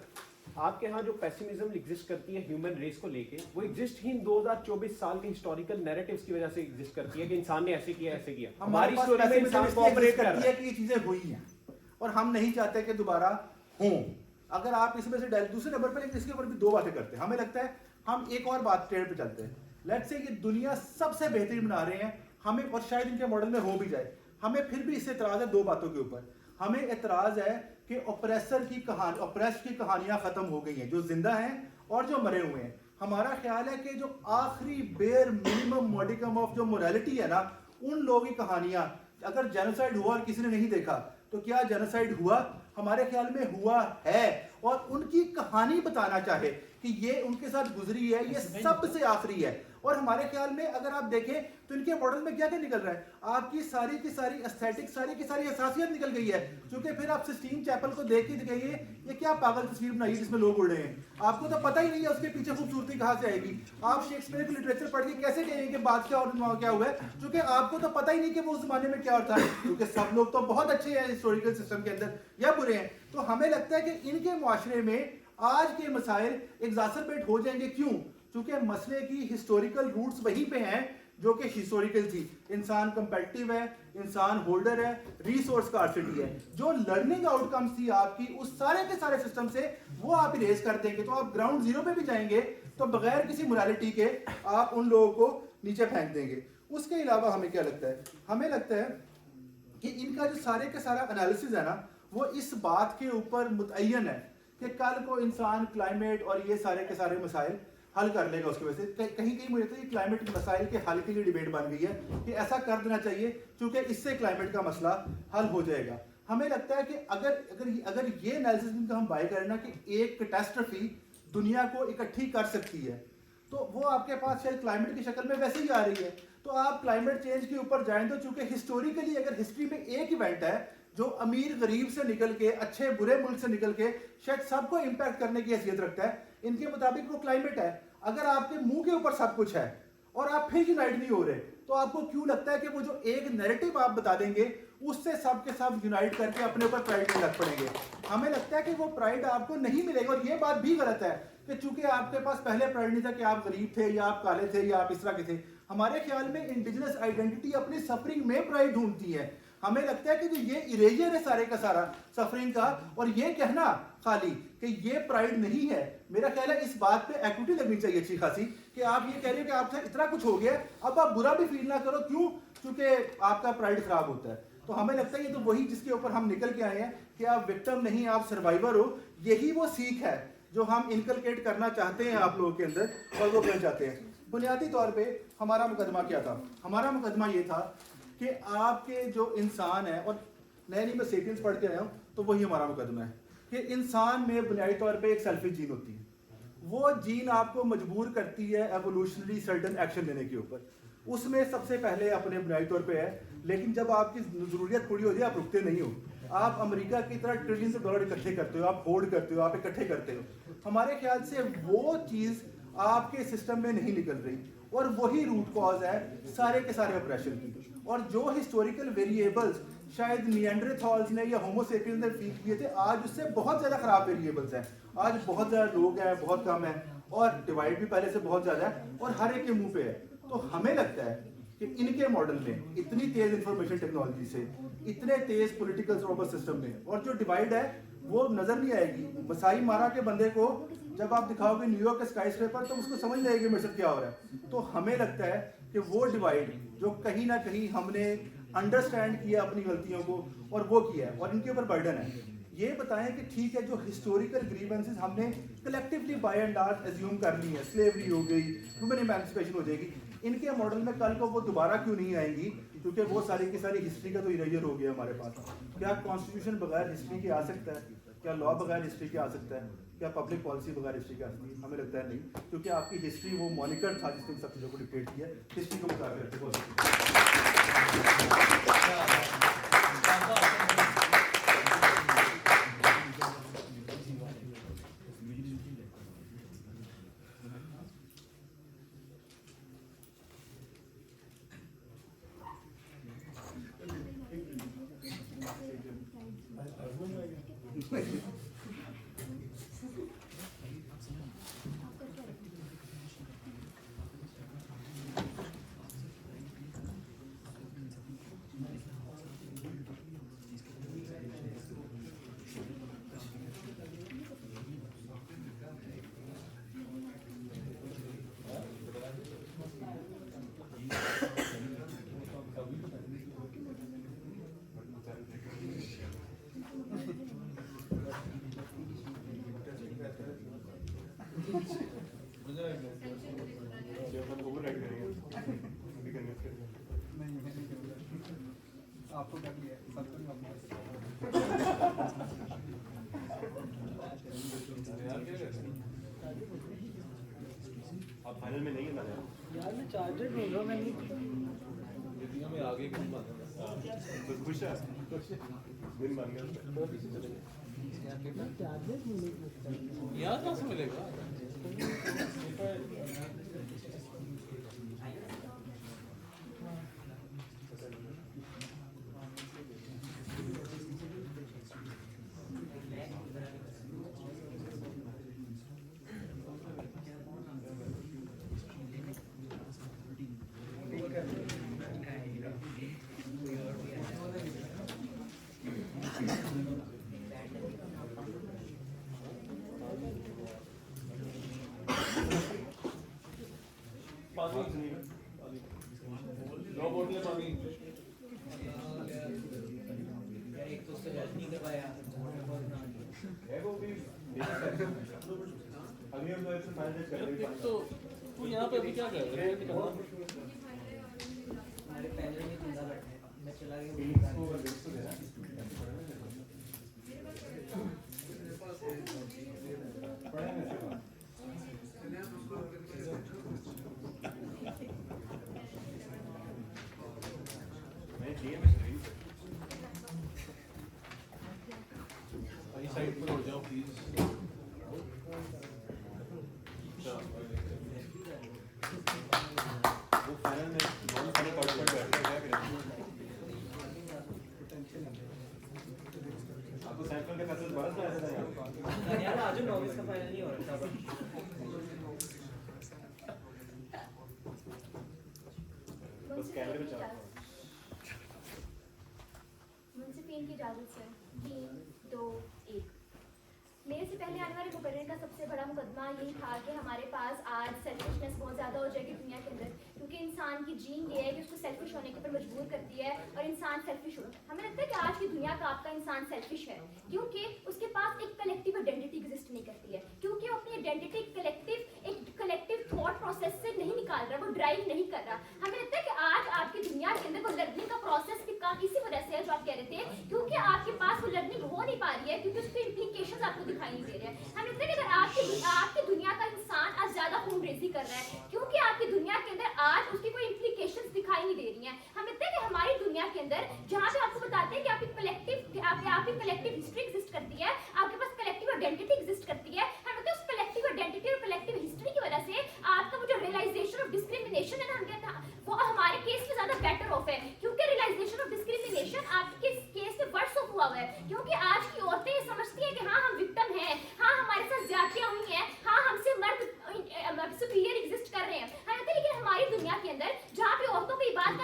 आपके यहाँ जो पेसिमिज्म एग्जिस्ट करती है ह्यूमन रेस को लेके, वो एग्जिस्ट ही इन 2024 साल के हिस्टोरिकल नैरेटिव्स की वजह से एग्जिस्ट करती है कि इंसान ने ऐसे किया ऐसे किया। हमारी स्टोरी में इंसान कोऑपरेट कर रहा है कि ये चीजें हुई हैं और हम नहीं चाहते कि दोबारा हों। अगर आप इसमें से दूसरे नंबर पर, लेकिन इसके ऊपर भी दो बातें करते हैं। हमें लगता है हम एक और बात ट्रेड पे चलते हैं। लेट्स से ये दुनिया सबसे बेहतरीन बना रहे हैं हमें, और शायद इनके मॉडल में हो भी जाए, हमें फिर भी इससे एतराज है दो बातों के ऊपर। हमें एतराज है कि ऑपरेसर की कहानी, ऑपरेस की कहानियां खत्म हो गई हैं, जो जिंदा हैं और जो मरे हुए हैं। हमारा ख्याल है कि जो आखिरी बेयर मिनिमम मॉडिकम ऑफ जो मोरालिटी है ना, उन लोगों की कहानियां, अगर जेनोसाइड हुआ और किसी ने नहीं देखा तो क्या जेनोसाइड हुआ? हमारे ख्याल में हुआ है, और उनकी कहानी बताना चाहे कि ये उनके साथ गुजरी है, ये सबसे आखिरी है। और हमारे ख्याल में अगर आप देखें तो इनके मॉडल में क्या क्या निकल रहा है, आपकी सारी की सारी एस्थेटिक, सारी की सारी हसासियत निकल गई है। क्योंकि फिर आप सिस्टीन चैपल को देख के दिखाइए ये क्या पागल तस्वीर बनाई है जिसमें लोग उड़ रहे हैं, आपको तो पता ही नहीं है उसके पीछे खूबसूरती कहाँ से आएगी। आप शेक्सपियर की लिटरेचर पढ़ के कैसे कहेंगे कि बादशाह और क्या हुआ है, क्योंकि आपको तो पता ही नहीं कि वो उस जमाने में क्या था, क्योंकि सब लोग तो बहुत अच्छे हैं हिस्टोरिकल सिस्टम के अंदर या बुरे हैं। तो हमें लगता है कि इनके मुआशरे में आज के मसाइल एग्जासरबेट हो जाएंगे। क्यों? क्योंकि मसले की हिस्टोरिकल रूट्स वहीं पे हैं जो कि हिस्टोरिकल थी। इंसान कंपेटिटिव है, इंसान होल्डर है, रिसोर्स स्कार्सिटी है। जो लर्निंग आउटकम्स थी आपकी उस सारे के सारे सिस्टम से, वो आप इरेज कर देंगे। तो आप ग्राउंड जीरो पे भी जाएंगे तो बगैर किसी मोरालिटी के आप उन लोगों को नीचे फेंक देंगे। उसके अलावा हमें क्या लगता है, हमें लगता है कि इनका जो सारे का सारा एनालिसिस है ना, वो इस बात के ऊपर मुतय्यन है कि कल को इंसान क्लाइमेट और ये सारे के सारे मसाइल हल कर लेगा। उसकी वजह से कहीं कहीं मुझे तो ये क्लाइमेट मसाइल के हल के लिए डिबेट बन गई है कि ऐसा कर देना चाहिए क्योंकि इससे क्लाइमेट का मसला हल हो जाएगा। हमें लगता है कि अगर ये एनालिसिस हम बाय करें ना कि एक कैटास्ट्रफी दुनिया को इकट्ठी कर सकती है, तो वो आपके पास शायद क्लाइमेट की शक्ल में वैसे ही आ रही है। तो आप क्लाइमेट चेंज के ऊपर जाएं तो चूंकि हिस्टोरिकली अगर हिस्ट्री में एक इवेंट है जो अमीर गरीब से निकल के, अच्छे बुरे मुल्क से निकल के शायद सबको इंपैक्ट करने की हैसियत रखता है, इनके मुताबिक वो क्लाइमेट है। अगर आपके मुंह के ऊपर सब कुछ है और आप फिर यूनाइट नहीं हो रहे, तो आपको क्यों लगता है कि वो जो एक नैरेटिव आप बता देंगे उससे सब के सब यूनाइट करके अपने ऊपर प्राइड में लग पड़ेंगे? हमें लगता है कि वो प्राइड आपको नहीं मिलेगा। और ये बात भी गलत है कि चूंकि आपके पास पहले प्राइड नहीं था कि आप गरीब थे या आप काले थे या आप इस तरह के थे। हमारे ख्याल में इंडिजिनस आइडेंटिटी अपनी सफरिंग में प्राइड ढूंढती है। हमें लगता है कि जो ये इरेजर है सारे का सारा सफरिंग का, और ये कहना खाली कि ये प्राइड नहीं है, मेरा ख्याल है इस बात पे एक्विटी लगनी चाहिए अच्छी खासी कि आप ये कह रहे हो कि आपसे इतना कुछ हो गया, अब आप बुरा भी फील ना करो। क्यों? क्योंकि आपका प्राइड खराब होता है। तो हमें लगता है ये तो वही जिसके ऊपर हम निकल के आए हैं कि आप विक्टिम नहीं, आप सर्वाइवर हो। यही वो सीख है जो हम इनकलकेट करना चाहते हैं आप लोगों के अंदर, और वो करना चाहते हैं। बुनियादी तौर पे हमारा मुकदमा क्या था? हमारा मुकदमा ये था कि आपके जो इंसान है, और नए नहीं मैं सेपियंस पढ़ के आया हूँ तो वही हमारा मुकदमा है कि इंसान में बुनियादी तौर पे एक सेल्फिश जीन होती है। वो जीन आपको मजबूर करती है एवोल्यूशनरी सर्टन एक्शन लेने के ऊपर। उसमें सबसे पहले अपने बुनियादी तौर पे है, लेकिन जब आपकी ज़रूरियत पूरी हो जाए आप रुकते नहीं हो। आप अमेरिका की तरह ट्रिलियंस ऑफ डॉलर इकट्ठे करते हो, आप होल्ड करते हो, आप इकट्ठे करते हो। हमारे ख्याल से वो चीज़ आपके सिस्टम में नहीं निकल रही, और वही रूट कॉज है सारे के सारे ऑपरेशन की। और जो हिस्टोरिकल वेरिएबल्स शायद निएंडरथॉल्स ने या होमो सेपियंस ने फील किए थे, आज उससे बहुत ज़्यादा ख़राब वेरिएबल्स हैं। आज बहुत ज़्यादा लोग हैं, बहुत कम है, और डिवाइड भी पहले से बहुत ज़्यादा है, और हर एक के मुंह पे है। तो हमें लगता है कि इनके मॉडल में इतनी तेज इंफॉर्मेशन टेक्नोलॉजी से, इतने तेज पॉलिटिकल रोबोट सिस्टम में, और जो डिवाइड है वो नजर नहीं आएगी। मसाई मारा के बंदे को जब आप दिखाओगे न्यूयॉर्क के स्काई स्क्रेपर तो उसको समझ नहीं आएगी मेरे साथ क्या हो रहा है। तो हमें लगता है कि वो डिवाइड जो कहीं ना कहीं हमने अंडरस्टैंड किया अपनी गलतियों को और वो किया है, और इनके ऊपर बर्डन है। ये बताएं कि ठीक है, जो हिस्टोरिकल ग्रीवेंसेस हमने collectively by and large assume कर ली है, स्लेवरी हो गई, वुमेन इमेंसिपेशन हो जाएगी, इनके मॉडल में कल को वो दोबारा क्यों नहीं आएंगी? क्योंकि वो सारी की सारी हिस्ट्री का तो इरेजर हो गया हमारे पास। क्या कॉन्स्टिट्यूशन बगैर हिस्ट्री के आ सकता है? क्या लॉ बगैर हिस्ट्री के आ सकता है? क्या पब्लिक पॉलिसी बगैर हिस्ट्री के आ सकती है? हमें लगता है नहीं, क्योंकि आपकी हिस्ट्री वो मॉनिटर था जिसने सब चीज़ों को डिक्टेट किया। हिस्ट्री को बता आपको कर लिया आप फाइनल में नहीं है ना यार मैं चार्जर ढूंढ रहा हूं, मैं में आगे तो खुश है दिन बन गया। यहाँ कहाँ से मिलेगा? दो बोतलें पानी। एक तो उससे हेल्प नहीं कर पाया है वो भी अभी हम लोग फाइनल कर रहे हैं। तो तू यहाँ पे अभी क्या कर रहा है? हमारे पहले में जिंदा बैठे हैं, मैं चला गया साइड पर हो जाओ प्लीज। वो फाइनल में बहुत सारे पार्टिसिपेंट बैठे हैं, क्या करें? आपको सैंपल के पैसे बरस में ऐसा था यार आज 29 का फाइनल नहीं हो रहा था। बस कैमरे में चला। मुझसे पेन की इजाजत से 3, 2, 1। मेरे से पहले आने वाले मुकर्रर का सबसे बड़ा मुकदमा यही था कि हमारे पास आज सेल्फिशनेस बहुत ज़्यादा हो जाएगी दुनिया के अंदर, क्योंकि इंसान की जीन ये है कि उसको सेल्फिश होने के ऊपर मजबूर करती है और इंसान सेल्फिश हो। हमें लगता है कि आज की दुनिया का आपका इंसान सेल्फिश है क्योंकि उसके पास एक कलेक्टिव आइडेंटिटी एग्जिस्ट नहीं करती है, क्योंकि वो अपनी आइडेंटिटी एक कलेक्टिव थॉट प्रोसेस से नहीं निकाल रहा, वो ड्राइव नहीं कर रहा। हमें लगता है कि आज आपकी दुनिया के अंदर वो लर्निंग का प्रोसेस भी इसी वजह से है जो आप कह रहे थे, क्योंकि आपके पास वो लर्निंग हो नहीं पा रही है, क्योंकि उसके इम्प्लीकेशंस आपको दिखाई नहीं दे रहे हैं। हमें लगता है कि अगर आपकी दुनिया का इंसान आज ज्यादा खून रेजी कर रहा है क्योंकि आपकी दुनिया के अंदर आज उसकी कोई इम्प्लीकेशंस दिखाई नहीं दे रही हैं। हमें लगता है कि हमारी दुनिया के अंदर जहाँ पे आपको बताते हैं कि आपकी कलेक्टिव हिस्ट्री एग्जिस्ट करती है, आपके पास कलेक्टिव आइडेंटिटी एग्जिस्ट करती है, हमें लगता है उस कलेक्टिव आइडेंटिटी और कलेक्टिव हिस्ट्री की वजह से आपका वो जो रियलाइजेशन ऑफ डिस्क्रिमिनेशन है ना, हम कहते हैं वो हमारे केस में ज्यादा बेटर ऑफ है, क्योंकि रियलाइजेशन ऑफ डिस्क्रिमिनेशन आपके केस में वर्स ऑफ हुआ है, क्योंकि आज की औरतें ये समझती हैं कि हाँ हम विक्टिम हैं, हाँ हमारे साथ ज्यादतियां हुई हैं, हाँ हमसे मर्द सुपीरियर एग्जिस्ट कर रहे हैं। हमें लगता है लेकिन हमारी दुनिया के अंदर जहाँ पे औरतों को ये बात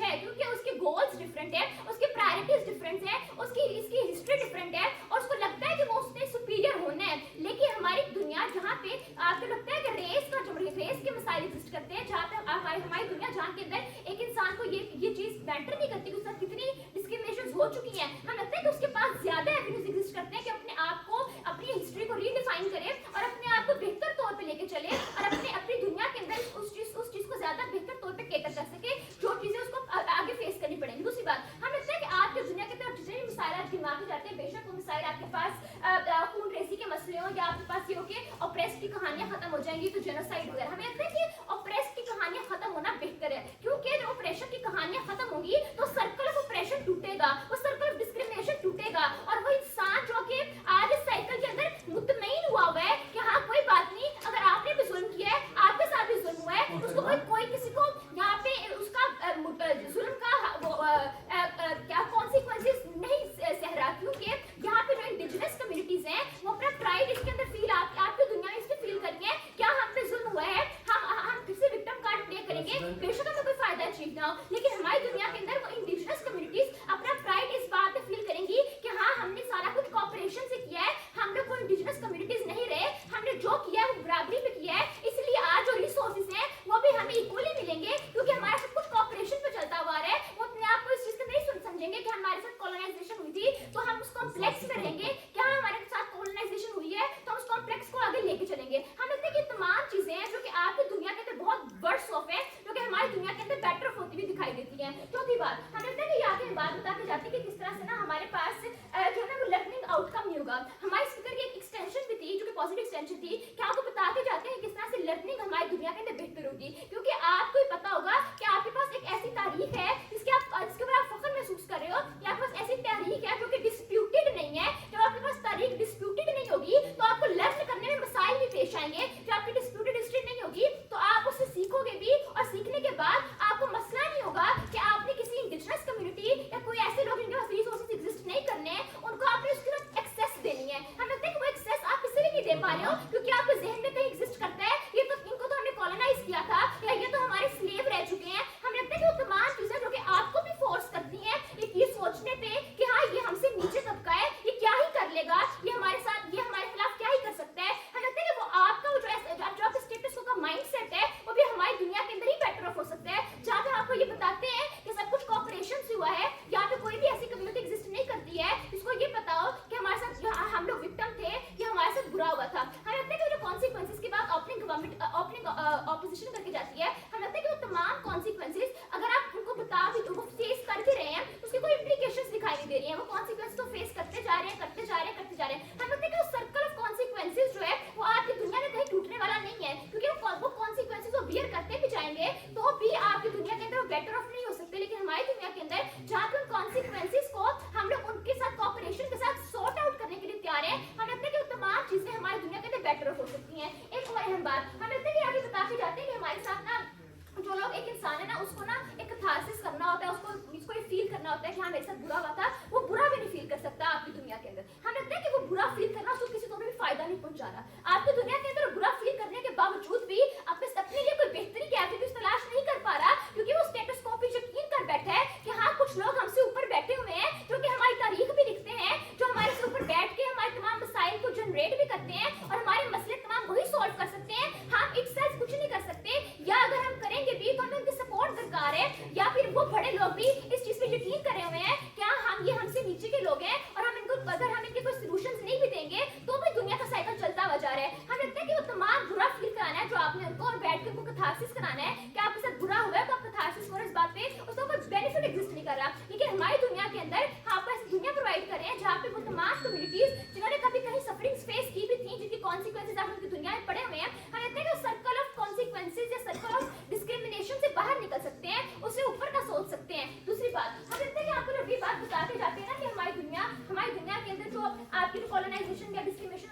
है, क्योंकि उसके गोल्स डिफरेंट है, उसकी प्रायोरिटीज डिफरेंट है, इसकी हिस्ट्री डिफरेंट है, और उसको लगता है कि वो उसने सुपीरियर होना है। लेकिन हमारी दुनिया जहाँ पे आपको लगता है कि रेस के मसाइल एग्जिस्ट करते हैं, जहाँ पे हमारी दुनिया जहाँ के अंदर एक इंसान को ये चीज मैटर नहीं करती कि उसके साथ कितनी डिस्क्रिमिनेशन हो चुकी है, हमें लगता है कि उसके पास ज्यादा एवेन्यूज एग्जिस्ट करते हैं कि अपने आप को, अपनी हिस्ट्री को रीडिफाइन करे और अपने आप को बेहतर तौर पे लेके चले और अपनी दुनिया के अंदर उस चीज को ज्यादा बेहतर तौर पे केटर कर सके, जो चीजें उसको आगे फेस करनी पड़ेंगी। दूसरी बात, हमें लगता है कि आज की दुनिया के अंदर जितने भी मिसाइल दिमाग में जाते हैं, बेशक वो मिसाइल आपके पास खून रेसी के मसले हो, या आपके पास ये हो कि ऑप्रेस्ड की कहानियां खत्म हो जाएंगी तो जेनोसाइड वगैरह, हमें लगता है कि ऑप्रेस्ड की कहानियां खत्म होना बेहतर है, क्योंकि जब ऑपरेशन की कहानियां खत्म होगी तो सर्कल ऑफ ऑपरेशन टूटेगा, वो सर्कल ऑफ डिस्क्रिमिनेशन टूटेगा, और वो इंसान जो कि आज इस साइकिल के अंदर मुतमईन हुआ हुआ है कि हाँ कोई बात नहीं, अगर आपने भी जुल्म किया है, आपके साथ भी जुल्म हुआ है, उसको कोई किसी को यहाँ पे उसका जुल्म का क्या कॉन्सिक्वेंसेस नहीं सह रहा, क्योंकि यहाँ पे जो इंडिजिनस कम्युनिटीज हैं वो अपना प्राइड इसके अंदर फील आपकी दुनिया में इसमें फील करेंगे क्या हम पे जुल्म हुआ है, हम फिर से विक्टिम कार्ड प्ले करेंगे, बेशक हमें कोई फायदा अचीव ना हो, लेकिन हमारी दुनिया के अंदर वो इंडिजिनस कम्युनिटीज अपना प्राइड इस बात पे फील करेंगी कि हाँ हमने सारा कुछ कॉपरेशन से किया है, हम लोग कोई इंडिजिनस कम्युनिटीज नहीं रहे, हमने जो किया है वो बराबरी पे किया है, इसलिए आज जो रिसोर्सेज हैं वो भी हमें इक्वली मिलेंगे, क्योंकि हमारा सब कुछ कॉपरेशन पे चलता हुआ है। वो अपने आप को इस चीज को नहीं समझेंगे कि हमारे साथ कॉलोनाइजेशन हुई थी तो हम उस कॉम्प्लेक्स में रहेंगे, क्या हमारे साथ कॉलोनाइजेशन हुई है तो हम उस कॉम्प्लेक्स को आगे लेके चलेंगे। हम लगता है कि तमाम चीजें हैं जो कि आपकी दुनिया के अंदर बहुत वर्ड्स ऑफ है, जो कि हमारी दुनिया के अंदर बेटर ऑफ होती हुई दिखाई देती है। चौथी बात, हम लगता है कि यहाँ पे बात बताते जाते हैं कि किस तरह से ना हमारे पास जो है ना वो लर्निंग आउटकम नहीं होगा। हमारे स्पीकर की एक एक्सटेंशन भी थी जो कि पॉजिटिव एक्सटेंशन थी, कि आपको बताते जाते हैं किस तरह से लर्निंग हमारी दुनिया के अंदर बेहतर होगी, क्योंकि आपको ही पता होगा कि आपके पास एक ऐसी तारीख है जिसके ऊपर आप फख्र महसूस कर रहे हो, या आपके पास ऐसी तारीख है जो कि डिस्प्यूटेड नहीं है। जब आपके पास तारीख डिस्प्यूटेड नहीं होगी तो आपको लर्न करने में मसाइल भी पेश आएंगे। जब आपकी डिस्प्यूटेड हिस्ट्री नहीं होगी तो आप उससे सीखोगे भी, और सीखने के बाद आपको मसला नहीं होगा कि आपने किसी इंडिजिनस कम्युनिटी या कोई ऐसे लोग जिनके पास रिसोर्सेज एग्जिस्ट नहीं करने हैं, उनको आपने उसके बाद एक्सेस देनी है। हम लगता है कि वो एक्सेस आप इसलिए नहीं दे पा रहे हो क्योंकि आपके जहन में कहीं एग्जिस्ट करता है ये तो इनको तो हमने कॉलोनाइज किया था, या ये तो हमारे स्लेव रह चुके हैं। हम लगता है कि वो तमाम चीजें जो कि आपको भी फोर्स करती हैं ये सोचने पे कि हाँ ये हमसे नीचे तबका है, ये क्या ही कर लेगा, ये हमारे साथ, ये हमारे खिलाफ क्या ही कर सकता है। हम लगता है कि वो आपका वो जो आपका स्टेटस का माइंडसेट है वो भी हमारी दुनिया के अंदर ही बेटर ऑफ हो सकता है, जहाँ पे आपको ये बताते हैं कि सब कुछ कॉपरेशन से हुआ है, यहाँ पे कोई भी ऐसी कम्युनिटी एग्जिस्ट नहीं करती है इसको ये पता हो कि हमारे साथ हम लोग विक्टिम थे या हमारे साथ बुरा हुआ था। हमें लगता है कि जो कॉन्सिक्वेंसेज की बात ओपनिंग ऑपोजिशन करके जाती है, हमें लगता है कि वो तमाम कॉन्सिक्वेंसेज अगर आप उनको बता भी दो, वो फेस कर भी रहे हैं, उसकी कोई इम्प्लीकेशंस दिखाई नहीं दे रही है, वो कॉन्सिक्वेंस तो फेस करते जा रहे हैं, करते जा रहे हैं, करते जा रहे हैं। हमें लगता है कि वो सर्कल ऑफ कॉन्सिक्वेंसेज जो है वो आपकी दुनिया में कहीं टूटने वाला नहीं है, क्योंकि वो कॉन्सिक्वेंसेज को बियर करते भी जाएंगे तो भी आपकी दुनिया के अंदर वो बेटर ऑफ नहीं हो सकते। लेकिन हमारी दुनिया के अंदर जहाँ पे उन कॉन्सिक्वेंसेज को हम लोग उनके साथ कॉपरेशन के साथ सॉर्ट आउट करने के लिए तैयार हैं, हमें लगता है कि वो तमाम चीजें हमारी दुनिया के अंदर बेटर ऑफ हो सकती हैं। एक और अहम बात, हमें लगता है कि आगे बताते जाते हैं कि हमारे साथ ना जो लोग, एक इंसान है ना उसको ना एक कैथारसिस करना होता है, उसको ये फील करना होता है कि हाँ मेरे साथ बुरा हुआ था, वो बुरा भी नहीं फील कर सकता आपकी दुनिया के अंदर। हमें लगता है कि वो बुरा फील करना उसको किसी को भी फायदा नहीं पहुंचा रहा। आपकी दुनिया के अंदर बुरा फील करने के बावजूद भी अपने लिए कोई बेहतरी की एटिट्यूड तलाश नहीं कर पा रहा, क्योंकि वो स्टेटस को पे यकीन कर बैठा है कि हाँ कुछ लोग हमसे ऊपर बैठे हुए हैं जो कि हमारी तारीख भी लिखते हैं, जो हमारे से ऊपर बैठ के हमारे तमाम मसाइल को जनरेट भी करते हैं और हमारे मसले तमाम वही सॉल्व कर सकते हैं। हम एक साथ कुछ नहीं कर सकते, या अगर हम करेंगे भी तो हमें उनकी सपोर्ट दरकार है, या फिर वो बड़े लोग भी इस चीज पे यकीन करे हुए हैं क्या ये हमसे नीचे के लोग हैं और हम इनको, अगर हम इनके कोई सॉल्यूशंस नहीं भी देंगे तो भी दुनिया का साइकिल चलता हुआ जा रहा है। हमें लगता है कि वो तमाम बुरा फील कराना है जो आपने उनको, और बैठ के उनको कैथारसिस कराना है कि आपके साथ बुरा हुआ है तो आप कैथारसिस करो, इस बात पे उसका कोई बेनिफिट एग्जिस्ट नहीं कर रहा। लेकिन हमारी दुनिया के अंदर आप ऐसी दुनिया प्रोवाइड कर रहे हैं जहाँ पे वो तमाम कम्युनिटीज जिन्होंने कभी कहीं सफरिंग्स फेस की भी थी, जिनकी कॉन्सिक्वेंसेज आप उनकी दुनिया में पड़े हुए हैं, हमें लगता है कि सर्कल ऑफ कॉन्सिक्वेंसेज या सर्कल ऑफ डिस्क्रिमिनेशन से बाहर निकल सकते हैं, उससे ऊपर का सोच सकते हैं। दूसरी बात, हमें लगता है कि आपको जब ये बात बताते जाते हैं ना कि हमारी दुनिया के अंदर जो आपकी कॉलोनाइजेशन या डिस्क्रिमिनेशन,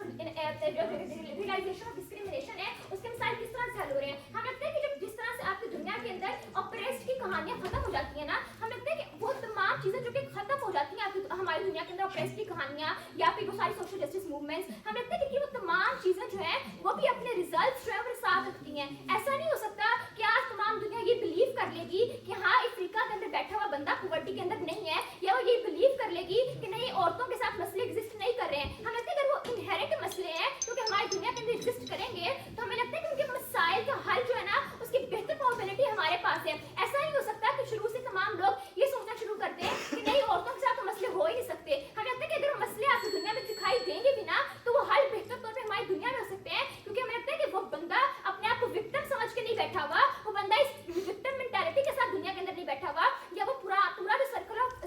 रियलाइजेशन ऑफ डिस्क्रिमिनेशन है, उसके मिसाल किस तरह से हल हो रहे हैं। हमें लगता है कि जब जिस तरह से आपकी दुनिया के अंदर ऑप्रेस्ड की कहानियां खत्म हो जाती है ना, हमें लगता है कि वो तमाम चीजें जो कि खत्म हो जाती हैं हमारी दुनिया के अंदर, ऑप्रेस्ड की कहानियां या फिर वो सारी सोशल जस्टिस मूवमेंट्स, हमें लगता है कि वो तमाम चीजें जो है वो भी अपने रिजल्ट्स जो है वो साथ रखती हैं। ऐसा नहीं हो सकता कि आज तमाम दुनिया ये बिलीव कर लेगी कि हाँ अफ्रीका के अंदर बैठा बंदा पुवर्टी के अंदर नहीं है या वो ये बिलीव कर लेगी कि नहीं औरतों के साथ मसले एग्जिस्ट नहीं कर रहे हैं, हमें लगता है अगर वो इनहेरेंट मसले हैं क्योंकि हमारी दुनिया के अंदर एग्जिस्ट करेंगे तो हमें लगता है कि उनके मसाइल का हल जो है ना उसकी बेहतर प्रोबेबिलिटी हमारे पास है। ऐसा नहीं हो सकता कि शुरू से तमाम लोग ये सोचना शुरू करते हैं कि नहीं औरतों के साथ तो मसले हो ही नहीं सकते। हमें लगता है कि अगर वो मसले आपकी दुनिया में दिखाई देंगे भी ना तो वो हल बेहतर तौर पे हमारी दुनिया में हो सकते हैं, क्योंकि हमें लगता है कि वो बंदा अपने आप को विक्टिम समझ के नहीं बैठा हुआ, वो बंदा इस विक्टिम मेंटालिटी के साथ दुनिया के अंदर नहीं बैठा हुआ, या वो पूरा जो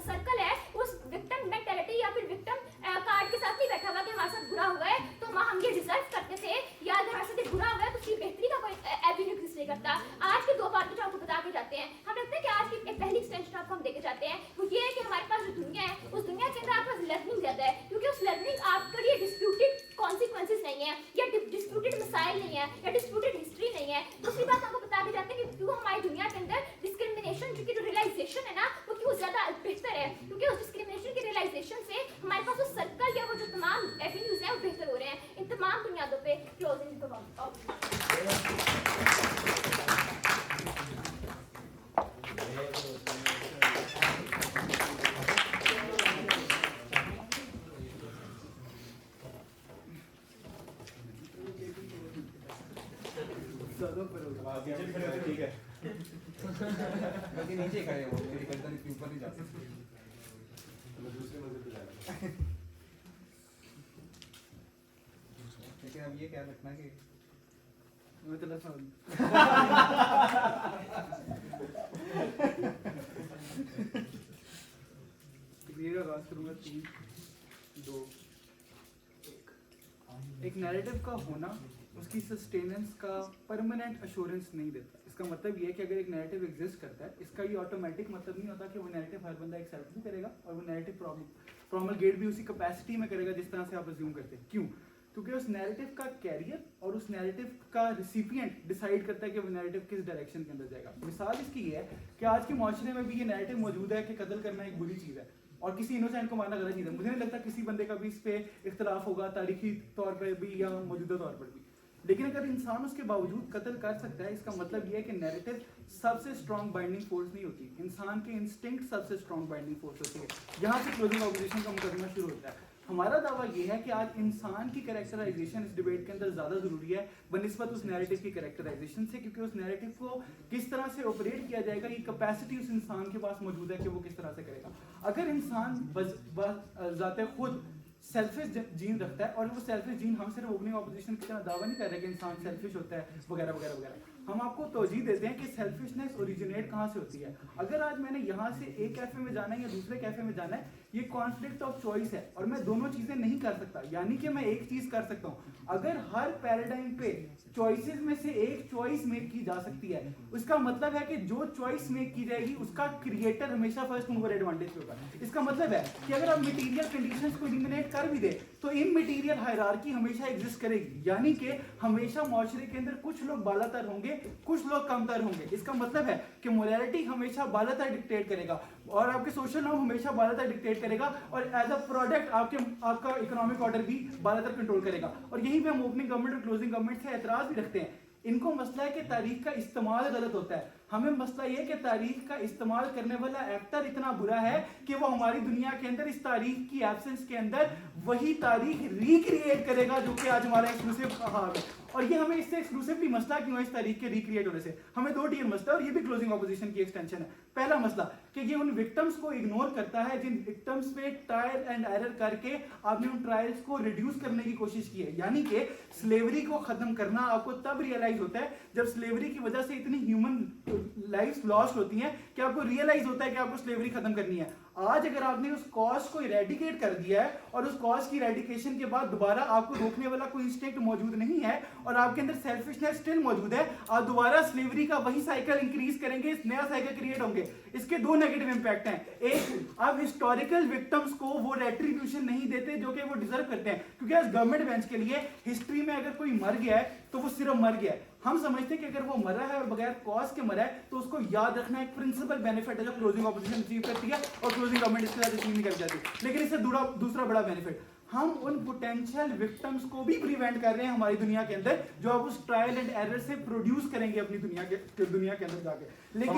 सर्कल है उस विक्टिम मेंटालिटी या फिर विक्टिम कार्ड के साथ नहीं बैठा हुआ कि हमारे साथ बुरा हुआ है तो हम ये डिजर्व करते थे, या अगर हमारे साथ बुरा हुआ है तो उसकी बेहतरी का कोई एवेन्यू एग्जिस्ट नहीं करता। आज के 2 बातें जो आपको बता के जाते हैं, हम लगता है कि आज की एक पहली एक्सटेंशन आपको हम देके जाते हैं वो ये है कि हमारे पास जो दुनिया है उस दुनिया के अंदर आपके पास लर्निंग ज्यादा है, क्योंकि उस लर्निंग आपके लिए डिस्प्यूटेड कॉन्सिक्वेंसेस नहीं है या डिस्प्यूटेड मसाइल नहीं है या डिस्प्यूटेड हिस्ट्री नहीं है। दूसरी बात आपको बता के जाते हैं कि क्यों हमारी दुनिया के अंदर डिस्क्रिमिनेशन की जो रियलाइजेशन है ना वो क्यों ज्यादा बेहतर है, क्योंकि उस डिस्क्रिमिनेशन की रियलाइजेशन से हमारे पास वो सर्कल या वो जो तमाम एवेन्यूज हैं वो बेहतर हो रहे हैं। इन तमाम बुनियादों पे क्लोजिंग ठीक है बल्कि नीचे खड़े हो, मेरी गर्दन के ऊपर नहीं जा सकती। दूसरे मंजिल पे जाना। लेकिन अब ये क्या रखना कि आगाज करूंगा 3, 2, 1। एक नैरेटिव का होना उसकी सस्टेनेंस का परमानेंट अश्योरेंस नहीं देता। इसका मतलब ये है कि अगर एक नैरेटिव एग्जिस्ट करता है, इसका ये ऑटोमेटिक मतलब नहीं होता कि वो नैरेटिव हर बंदा एक्सेप्ट भी करेगा और वो नैरेटिव प्रोमलगेट भी उसी कैपेसिटी में करेगा जिस तरह से आप अज्यूम करते हैं। क्यों? क्योंकि उस नैरेटिव का कैरियर और उस नैरेटिव का रिसिपिएंट डिसाइड करता है कि वो नैरेटिव किस डायरेक्शन के अंदर जाएगा। मिसाल इसकी ये है कि आज के माशरे में भी ये नैरेटिव मौजूद है कि कत्ल करना एक बुरी चीज़ है और किसी इनोसेंट को मारना गलत चीज़ है। मुझे नहीं लगता किसी बंदे का भी इस पे इख्तलाफ होगा तारीखी तौर पर भी या मौजूदा तौर पर भी। लेकिन अगर इंसान उसके बावजूद कत्ल कर सकता है, इसका मतलब ये है कि नैरेटिव सबसे स्ट्रॉन्ग बाइंडिंग फोर्स नहीं होती, इंसान के इंस्टिंक्ट सबसे स्ट्रॉन्ग बाइंडिंग फोर्स होती है। यहाँ से क्लोजिंग ऑपोजिशन का मुकदमा शुरू होता है। हमारा दावा ये है कि आज इंसान की कैरेक्टराइजेशन इस डिबेट के अंदर ज़्यादा ज़रूरी है बनिस्बत उस नैरेटिव की कैरेक्टराइजेशन से, क्योंकि उस नैरेटिव को किस तरह से ऑपरेट किया जाएगा ये कैपेसिटी उस इंसान के पास मौजूद है कि वो किस तरह से करेगा। अगर इंसान ज़ाते खुद सेल्फिश जीन रखता है, और वो सेल्फिश जीन हम सिर्फ ओपनिंग ऑपोजिशन की तरह दावा नहीं कर रहे कि इंसान सेल्फिश होता है वगैरह वगैरह वगैरह, हम आपको तवजीह देते हैं कि सेल्फिशनेस ओरिजिनेट कहाँ से होती है। अगर आज मैंने यहाँ से एक कैफे में जाना है या दूसरे कैफे में जाना है, ये कॉन्फ्लिक्ट ऑफ चॉइस है और मैं दोनों चीज़ें नहीं कर सकता, यानी कि मैं एक चीज़ कर सकता हूँ। अगर हर पैराडाइम पे चॉइसेस में से एक चॉइस मेक की जा सकती है, उसका मतलब है कि जो चॉइस मेक की जाएगी उसका क्रिएटर हमेशा फर्स्ट मूवर एडवांटेज पे होगा। इसका मतलब है कि अगर आप मटेरियल कंडीशंस को एलिमिनेट कर भी दे तो इन मटेरियल हायरार्की हमेशा एग्जिस्ट करेगी, यानी कि हमेशा माशरे के अंदर कुछ लोग बालातर होंगे, कुछ लोग कमतर होंगे। इसका मतलब है कि मोरालिटी हमेशा बालातर डिक्टेट करेगा और आपके सोशल नॉर्म हमेशा बालातर डिक्टेट करेगा और एज अ प्रोडक्ट आपका इकोनॉमिक ऑर्डर भी बालातर कंट्रोल करेगा। और यही पे हम ओपनिंग गवर्नमेंट और क्लोजिंग गवर्नमेंट से एतराज भी रखते हैं। इनको मसला है कि तारीख का इस्तेमाल गलत होता है, हमें मसला ये है कि तारीख का इस्तेमाल करने वाला एक्टर इतना बुरा है कि वो हमारी दुनिया के अंदर इस तारीख की एब्सेंस के अंदर वही तारीख रिक्रिएट करेगा जो कि आज हमारा एक्सक्लूसिव हाल है। और ये हमें इससे एक्सक्लूसिवली मसला क्यों है इस तारीख के रिक्रिएट होने से, हमें 2 टीयर मसला, और ये भी क्लोजिंग ऑपोजिशन की एक्सटेंशन है। पहला मसला कि ये उन विक्टिम्स को इग्नोर करता है जिन विक्टिम्स पे ट्रायल एंड एरर करके आपने उन ट्रायल्स को रिड्यूस करने की कोशिश की है, यानी कि स्लेवरी को खत्म करना आपको तब रियलाइज होता है जब स्लेवरी की वजह से इतनी ह्यूमन लाइफ लॉस्ट होती हैं कि आपको रियलाइज होता है कि आपको स्लेवरी खत्म करनी है। आज अगर आपने उस कॉज को इरेडिकेट कर दिया है और उस कॉज की इरेडिकेशन के बाद दोबारा आपको रोकने वाला कोई इंस्टिंक्ट मौजूद नहीं है और आपके अंदर सेल्फिशनेस स्टिल मौजूद है, आप दोबारा स्लेवरी का वही साइकिल इंक्रीज करेंगे, नया साइकिल क्रिएट होंगे। इसके 2 नेगेटिव इंपैक्ट हैं। एक, आप हिस्टोरिकल विक्टिम्स को वो रेट्रीब्यूशन नहीं देते जो कि वो डिजर्व करते हैं, क्योंकि आज गवर्नमेंट बेंच के लिए हिस्ट्री में अगर कोई मर गया है तो वो सिर्फ मर गया है। हम समझते हैं कि अगर वो मरा है और बगैर कॉज के मरा है तो उसको याद रखना एक प्रिंसिपल बेनिफिट है जो क्लोजिंग ऑपोजिशन अचीव करती है और क्लोजिंग गवर्नमेंट इसके साथ अचीव नहीं कर जाती। लेकिन इससे दूसरा बड़ा बेनिफिट, हम उन पोटेंशियल विक्टिम्स को भी प्रिवेंट कर रहे हैं हमारी दुनिया के अंदर, जो आप उस ट्रायल एंड एरर से प्रोड्यूस करेंगे अपनी दुनिया के अंदर जाके। लेकिन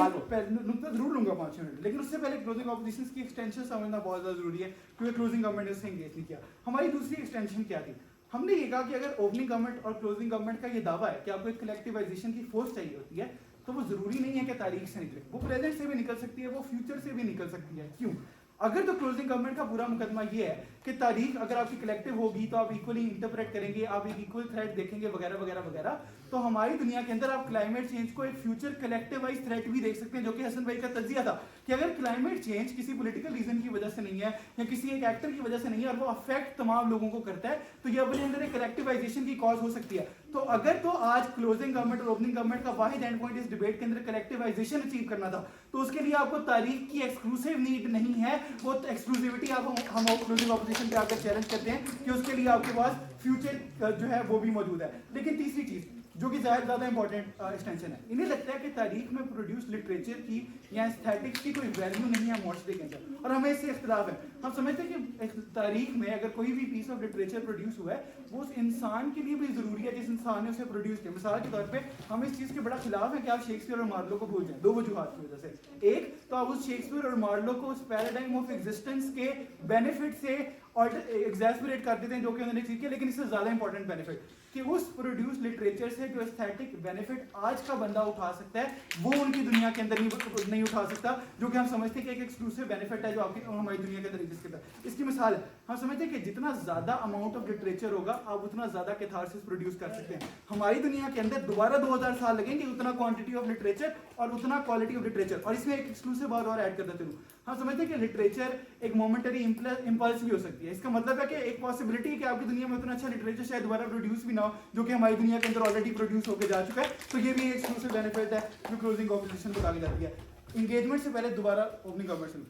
नुकता जरूर लूंगा 5 मिनट, लेकिन उससे पहले क्लोजिंग ऑपोजिशन की एक्सटेंशन समझना बहुत ज़्यादा जरूरी है, क्योंकि क्लोजिंग गवर्नमेंट ने उससे एंगेज नहीं किया। हमारी दूसरी एक्सटेंशन क्या थी? हमने ये कहा कि अगर ओपनिंग गवर्नमेंट और क्लोजिंग गवर्नमेंट का ये दावा है कि आपको एक कलेक्टिवाइजेशन की फोर्स चाहिए होती है, तो वो जरूरी नहीं है कि तारीख से निकले, वो प्रेजेंट से भी निकल सकती है, वो फ्यूचर से भी निकल सकती है। क्यों? अगर तो क्लोजिंग गवर्नमेंट का पूरा मुकदमा ये है कि तारीख अगर आपकी कलेक्टिव होगी तो आप इक्वली इंटरप्रेट करेंगे, आप एक इक्वल थ्रेट देखेंगे वगैरह वगैरह वगैरह, तो हमारी दुनिया के अंदर आप क्लाइमेट चेंज को एक फ्यूचर कलेक्टिवाइज थ्रेट भी देख सकते हैं, जो कि हसन भाई का तज्जिया था कि अगर क्लाइमेट चेंज किसी पॉलिटिकल रीजन की वजह से नहीं है या किसी एक एक्टर की वजह से नहीं है और वो अफेक्ट तमाम लोगों को करता है, तो ये अपने अंदर एक कलेक्टिवाइजेशन की कॉज हो सकती है। तो अगर तो आज क्लोजिंग गवर्नमेंट और ओपनिंग गवर्नमेंट का वाहिद एंड पॉइंट इस डिबेट के अंदर कलेक्टिवाइजेशन अचीव करना था, तो उसके लिए आपको तारीख की एक्सक्लूसिव नीड नहीं है, वो एक्सक्लूसिविटी आप हम क्लोजिंग ऑपोजिशन पे आकर चैलेंज करते हैं कि उसके लिए आपके पास फ्यूचर जो है वो भी मौजूद है। लेकिन तीसरी चीज जो कि ज्यादा इंपॉर्टेंट एक्सटेंशन है, इन्हें लगता है कि तारीख में प्रोड्यूस लिटरेचर की या एस्थेटिक्स की कोई वैल्यू नहीं है मुआशरे के अंदर, और हमें इससे इख्तिलाफ है। हम समझते हैं कि तारीख में अगर कोई भी पीस ऑफ लिटरेचर प्रोड्यूस हुआ है वो उस इंसान के लिए भी जरूरी है जिस इंसान ने उसे प्रोड्यूस किया। मिसाल के तौर पे हम इस चीज के बड़ा खिलाफ है कि आप शेक्सपियर और मार्लो को भूल जाएं, 2 वजूहात की वजह से। एक तो आप उस शेक्सपियर और मार्लो को उस पैराडाइम ऑफ एग्जिस्टेंस के बेनिफिट से और एग्जैस्परेट कर देते हैं जो कि उन्होंने चीज किया, लेकिन इससे ज्यादा इंपॉर्टेंट बेनिफिट कि उस प्रोड्यूस लिटरेचर से जो एस्थेटिक बेनिफिट आज का बंदा उठा सकता है वो उनकी दुनिया के अंदर नहीं उठा सकता, जो कि हम समझते हैं कि एक एक्सक्लूसिव बेनिफिट है जो आपकी हमारी दुनिया के अंदर एग्जिस्ट करता है। इसकी मिसाल है, हम समझते हैं कि जितना ज्यादा अमाउंट ऑफ लिटरेचर होगा आप उतना ज्यादा कैथारसिस प्रोड्यूस कर सकते हैं। हमारी दुनिया के अंदर दोबारा 2000 साल लगेंगे उतना क्वांटिटी ऑफ लिटरेचर और उतना क्वालिटी ऑफ लिटरेचर। और इसमें एक एक्सक्लूसिव बात और ऐड करता चलूं, हम समझते हैं कि लिटरेचर एक मोमेंटरी इंपल्स भी हो सकती है। इसका मतलब है कि एक पॉसिबिलिटी है कि आपकी दुनिया में उतना अच्छा लिटरेचर शायद दोबारा प्रोड्यूस भी ना हो जो कि हमारी दुनिया के अंदर ऑलरेडी प्रोड्यूस होकर जा चुका है। तो ये भी एक एक्सक्लूसिव बेनिफिट है जो क्लोजिंग ऑपोजिशन को आगे जाती है। इंगेजमेंट से पहले दोबारा ओपनिंग कन्वर्शन,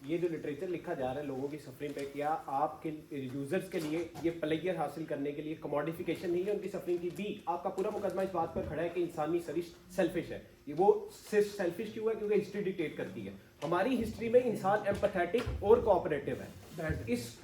ये जो लिटरेचर लिखा जा रहा है लोगों की सफरिंग पे, क्या आपके यूजर्स के लिए ये प्लेजर हासिल करने के लिए कमोडिफिकेशन नहीं है उनकी सफरिंग की? भी आपका पूरा मुकदमा इस बात पर खड़ा है कि इंसानी सरिश सेल्फिश है। ये वो सिर्फ सेल्फिश क्यों है? क्योंकि हिस्ट्री डिक्टेट करती है। हमारी हिस्ट्री में इंसान एम्पैथेटिक और कोऑपरेटिव है। इस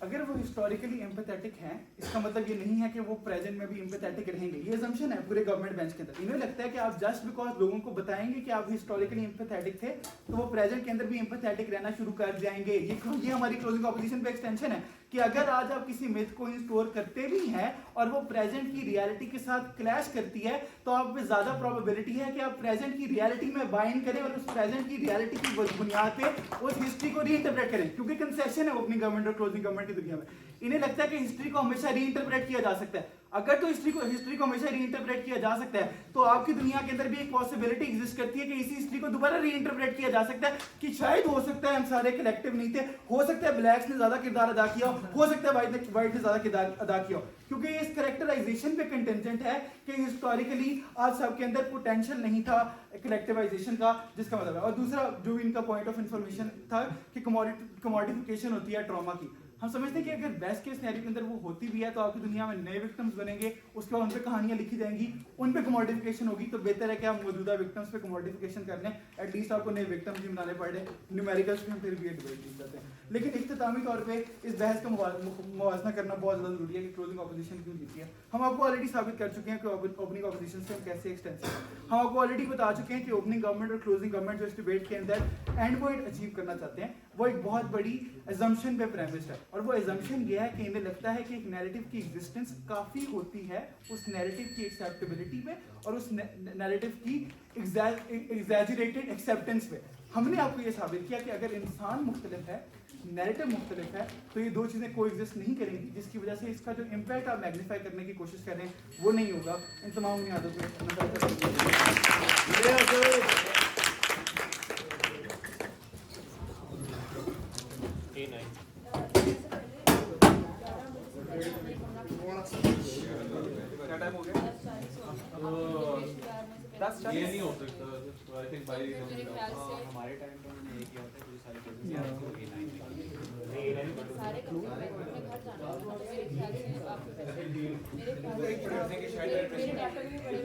अगर वो हिस्टोरिकली एम्पैथेटिक हैं, इसका मतलब ये नहीं है कि वो प्रेजेंट में भी एम्पैथेटिक रहेंगे। ये असम्पशन है पूरे गवर्नमेंट बेंच के अंदर। इन्हें लगता है कि आप जस्ट बिकॉज लोगों को बताएंगे कि आप हिस्टोरिकली एम्पैथेटिक थे तो वो प्रेजेंट के अंदर भी एम्पैथेटिक रहना शुरू कर जाएंगे। ये हमारी क्लोजिंग ऑपोजिशन पे एक्सटेंशन है कि अगर आज आप किसी मिथ को इंस्टोर करते भी हैं और वो प्रेजेंट की रियलिटी के साथ क्लैश करती है, तो आप पे ज्यादा प्रोबेबिलिटी है कि आप प्रेजेंट की रियलिटी में बाइंड करें और उस प्रेजेंट की रियलिटी की बुनियाद पे उस हिस्ट्री को रीइंटरप्रेट करें, क्योंकि कंसेशन है ओपनिंग गवर्नमेंट और क्लोजिंग गवर्नमेंट की दुनिया में। इन्हें लगता है कि हिस्ट्री को हमेशा रीइंटरप्रेट किया जा सकता है। अगर तो हिस्ट्री को हमेशा रीइंटरप्रेट किया जा सकता है तो आपकी दुनिया के अंदर भी एक पॉसिबिलिटी एग्जिस्ट करती है कि इसी हिस्ट्री को दोबारा रीइंटरप्रेट किया जा सकता है कि शायद हो सकता है हम सारे कलेक्टिव नहीं थे, हो सकता है ब्लैक्स ने ज्यादा किरदार अदा किया हो सकता है वाइट ने ज्यादा किरदार अदा किया, क्योंकि इस कैरेक्टराइजेशन पे कंटेंजेंट है कि हिस्टोरिकली आज सबके अंदर पोटेंशियल नहीं था कलेक्टिवाइजेशन का, जिसका मतलब है। और दूसरा जो भी इनका पॉइंट ऑफ इंफॉर्मेशन था कि कमोडिफिकेशन होती है ट्रॉमा की। हम समझते हैं कि अगर बेस्ट केस सिनेरियो के अंदर वो होती भी है तो आपकी दुनिया में नए विक्टिम्स बनेंगे, उसके बाद उन पे कहानियां लिखी जाएंगी, उन पे कमोडिफिकेशन होगी। तो बेहतर है कि आप मौजूदा विक्टिम्स पे कमोडिफिकेशन कर लें, एटलीस्ट आपको नए विक्टिम्स भी बनाने पड़े। न्यूमेरिकल्स पे हम फिर भी डिबेट नहीं करते हैं, लेकिन इख्तितामी तौर पे इस बहस का मुवाजना करना बहुत ज़्यादा जरूरी है कि क्लोजिंग ऑपोजिशन क्यों जीती है। हम आपको ऑलरेडी साबित कर चुके हैं कि ओपनिंग ऑपोजिशन से हम कैसे एक्सटेंसिव हैं। हम आपको ऑलरेडी बता चुके हैं कि ओपनिंग गवर्नमेंट और क्लोजिंग गवर्नमेंट जो इस डिबेट के अंदर एंड पॉइंट अचीव करना चाहते हैं वो एक बहुत बड़ी एजम्पशन पे प्रेमिस्ड है। और वो एजम्पशन यह है कि इन्हें लगता है कि एक नैरेटिव की एग्जिस्टेंस काफ़ी होती है उस नैरेटिव की एक्सेप्टेबिलिटी पे और उस नैरेटिव की एग्जैजरेटेड एक्सेप्टेंस पे। हमने आपको ये साबित किया कि अगर इंसान मुख्तलिफ है, नैरेटिव मुख्तलिफ है, तो ये दो चीज़ें को एग्जिस्ट नहीं करेंगी, जिसकी वजह से इसका जो इम्पैक्ट आप मैग्नीफाई करने की कोशिश कर रहे हैं वो नहीं होगा। इन तमाम बुनियादों ये नहीं हो सकता। आई थिंक भाई हमारे टाइम पे हमने ये किया होता है, कुछ सारे केसेस याद हो गए। सारे अपने घर जाना, मेरे ख्याल से आप मेरे ख्याल से मेरे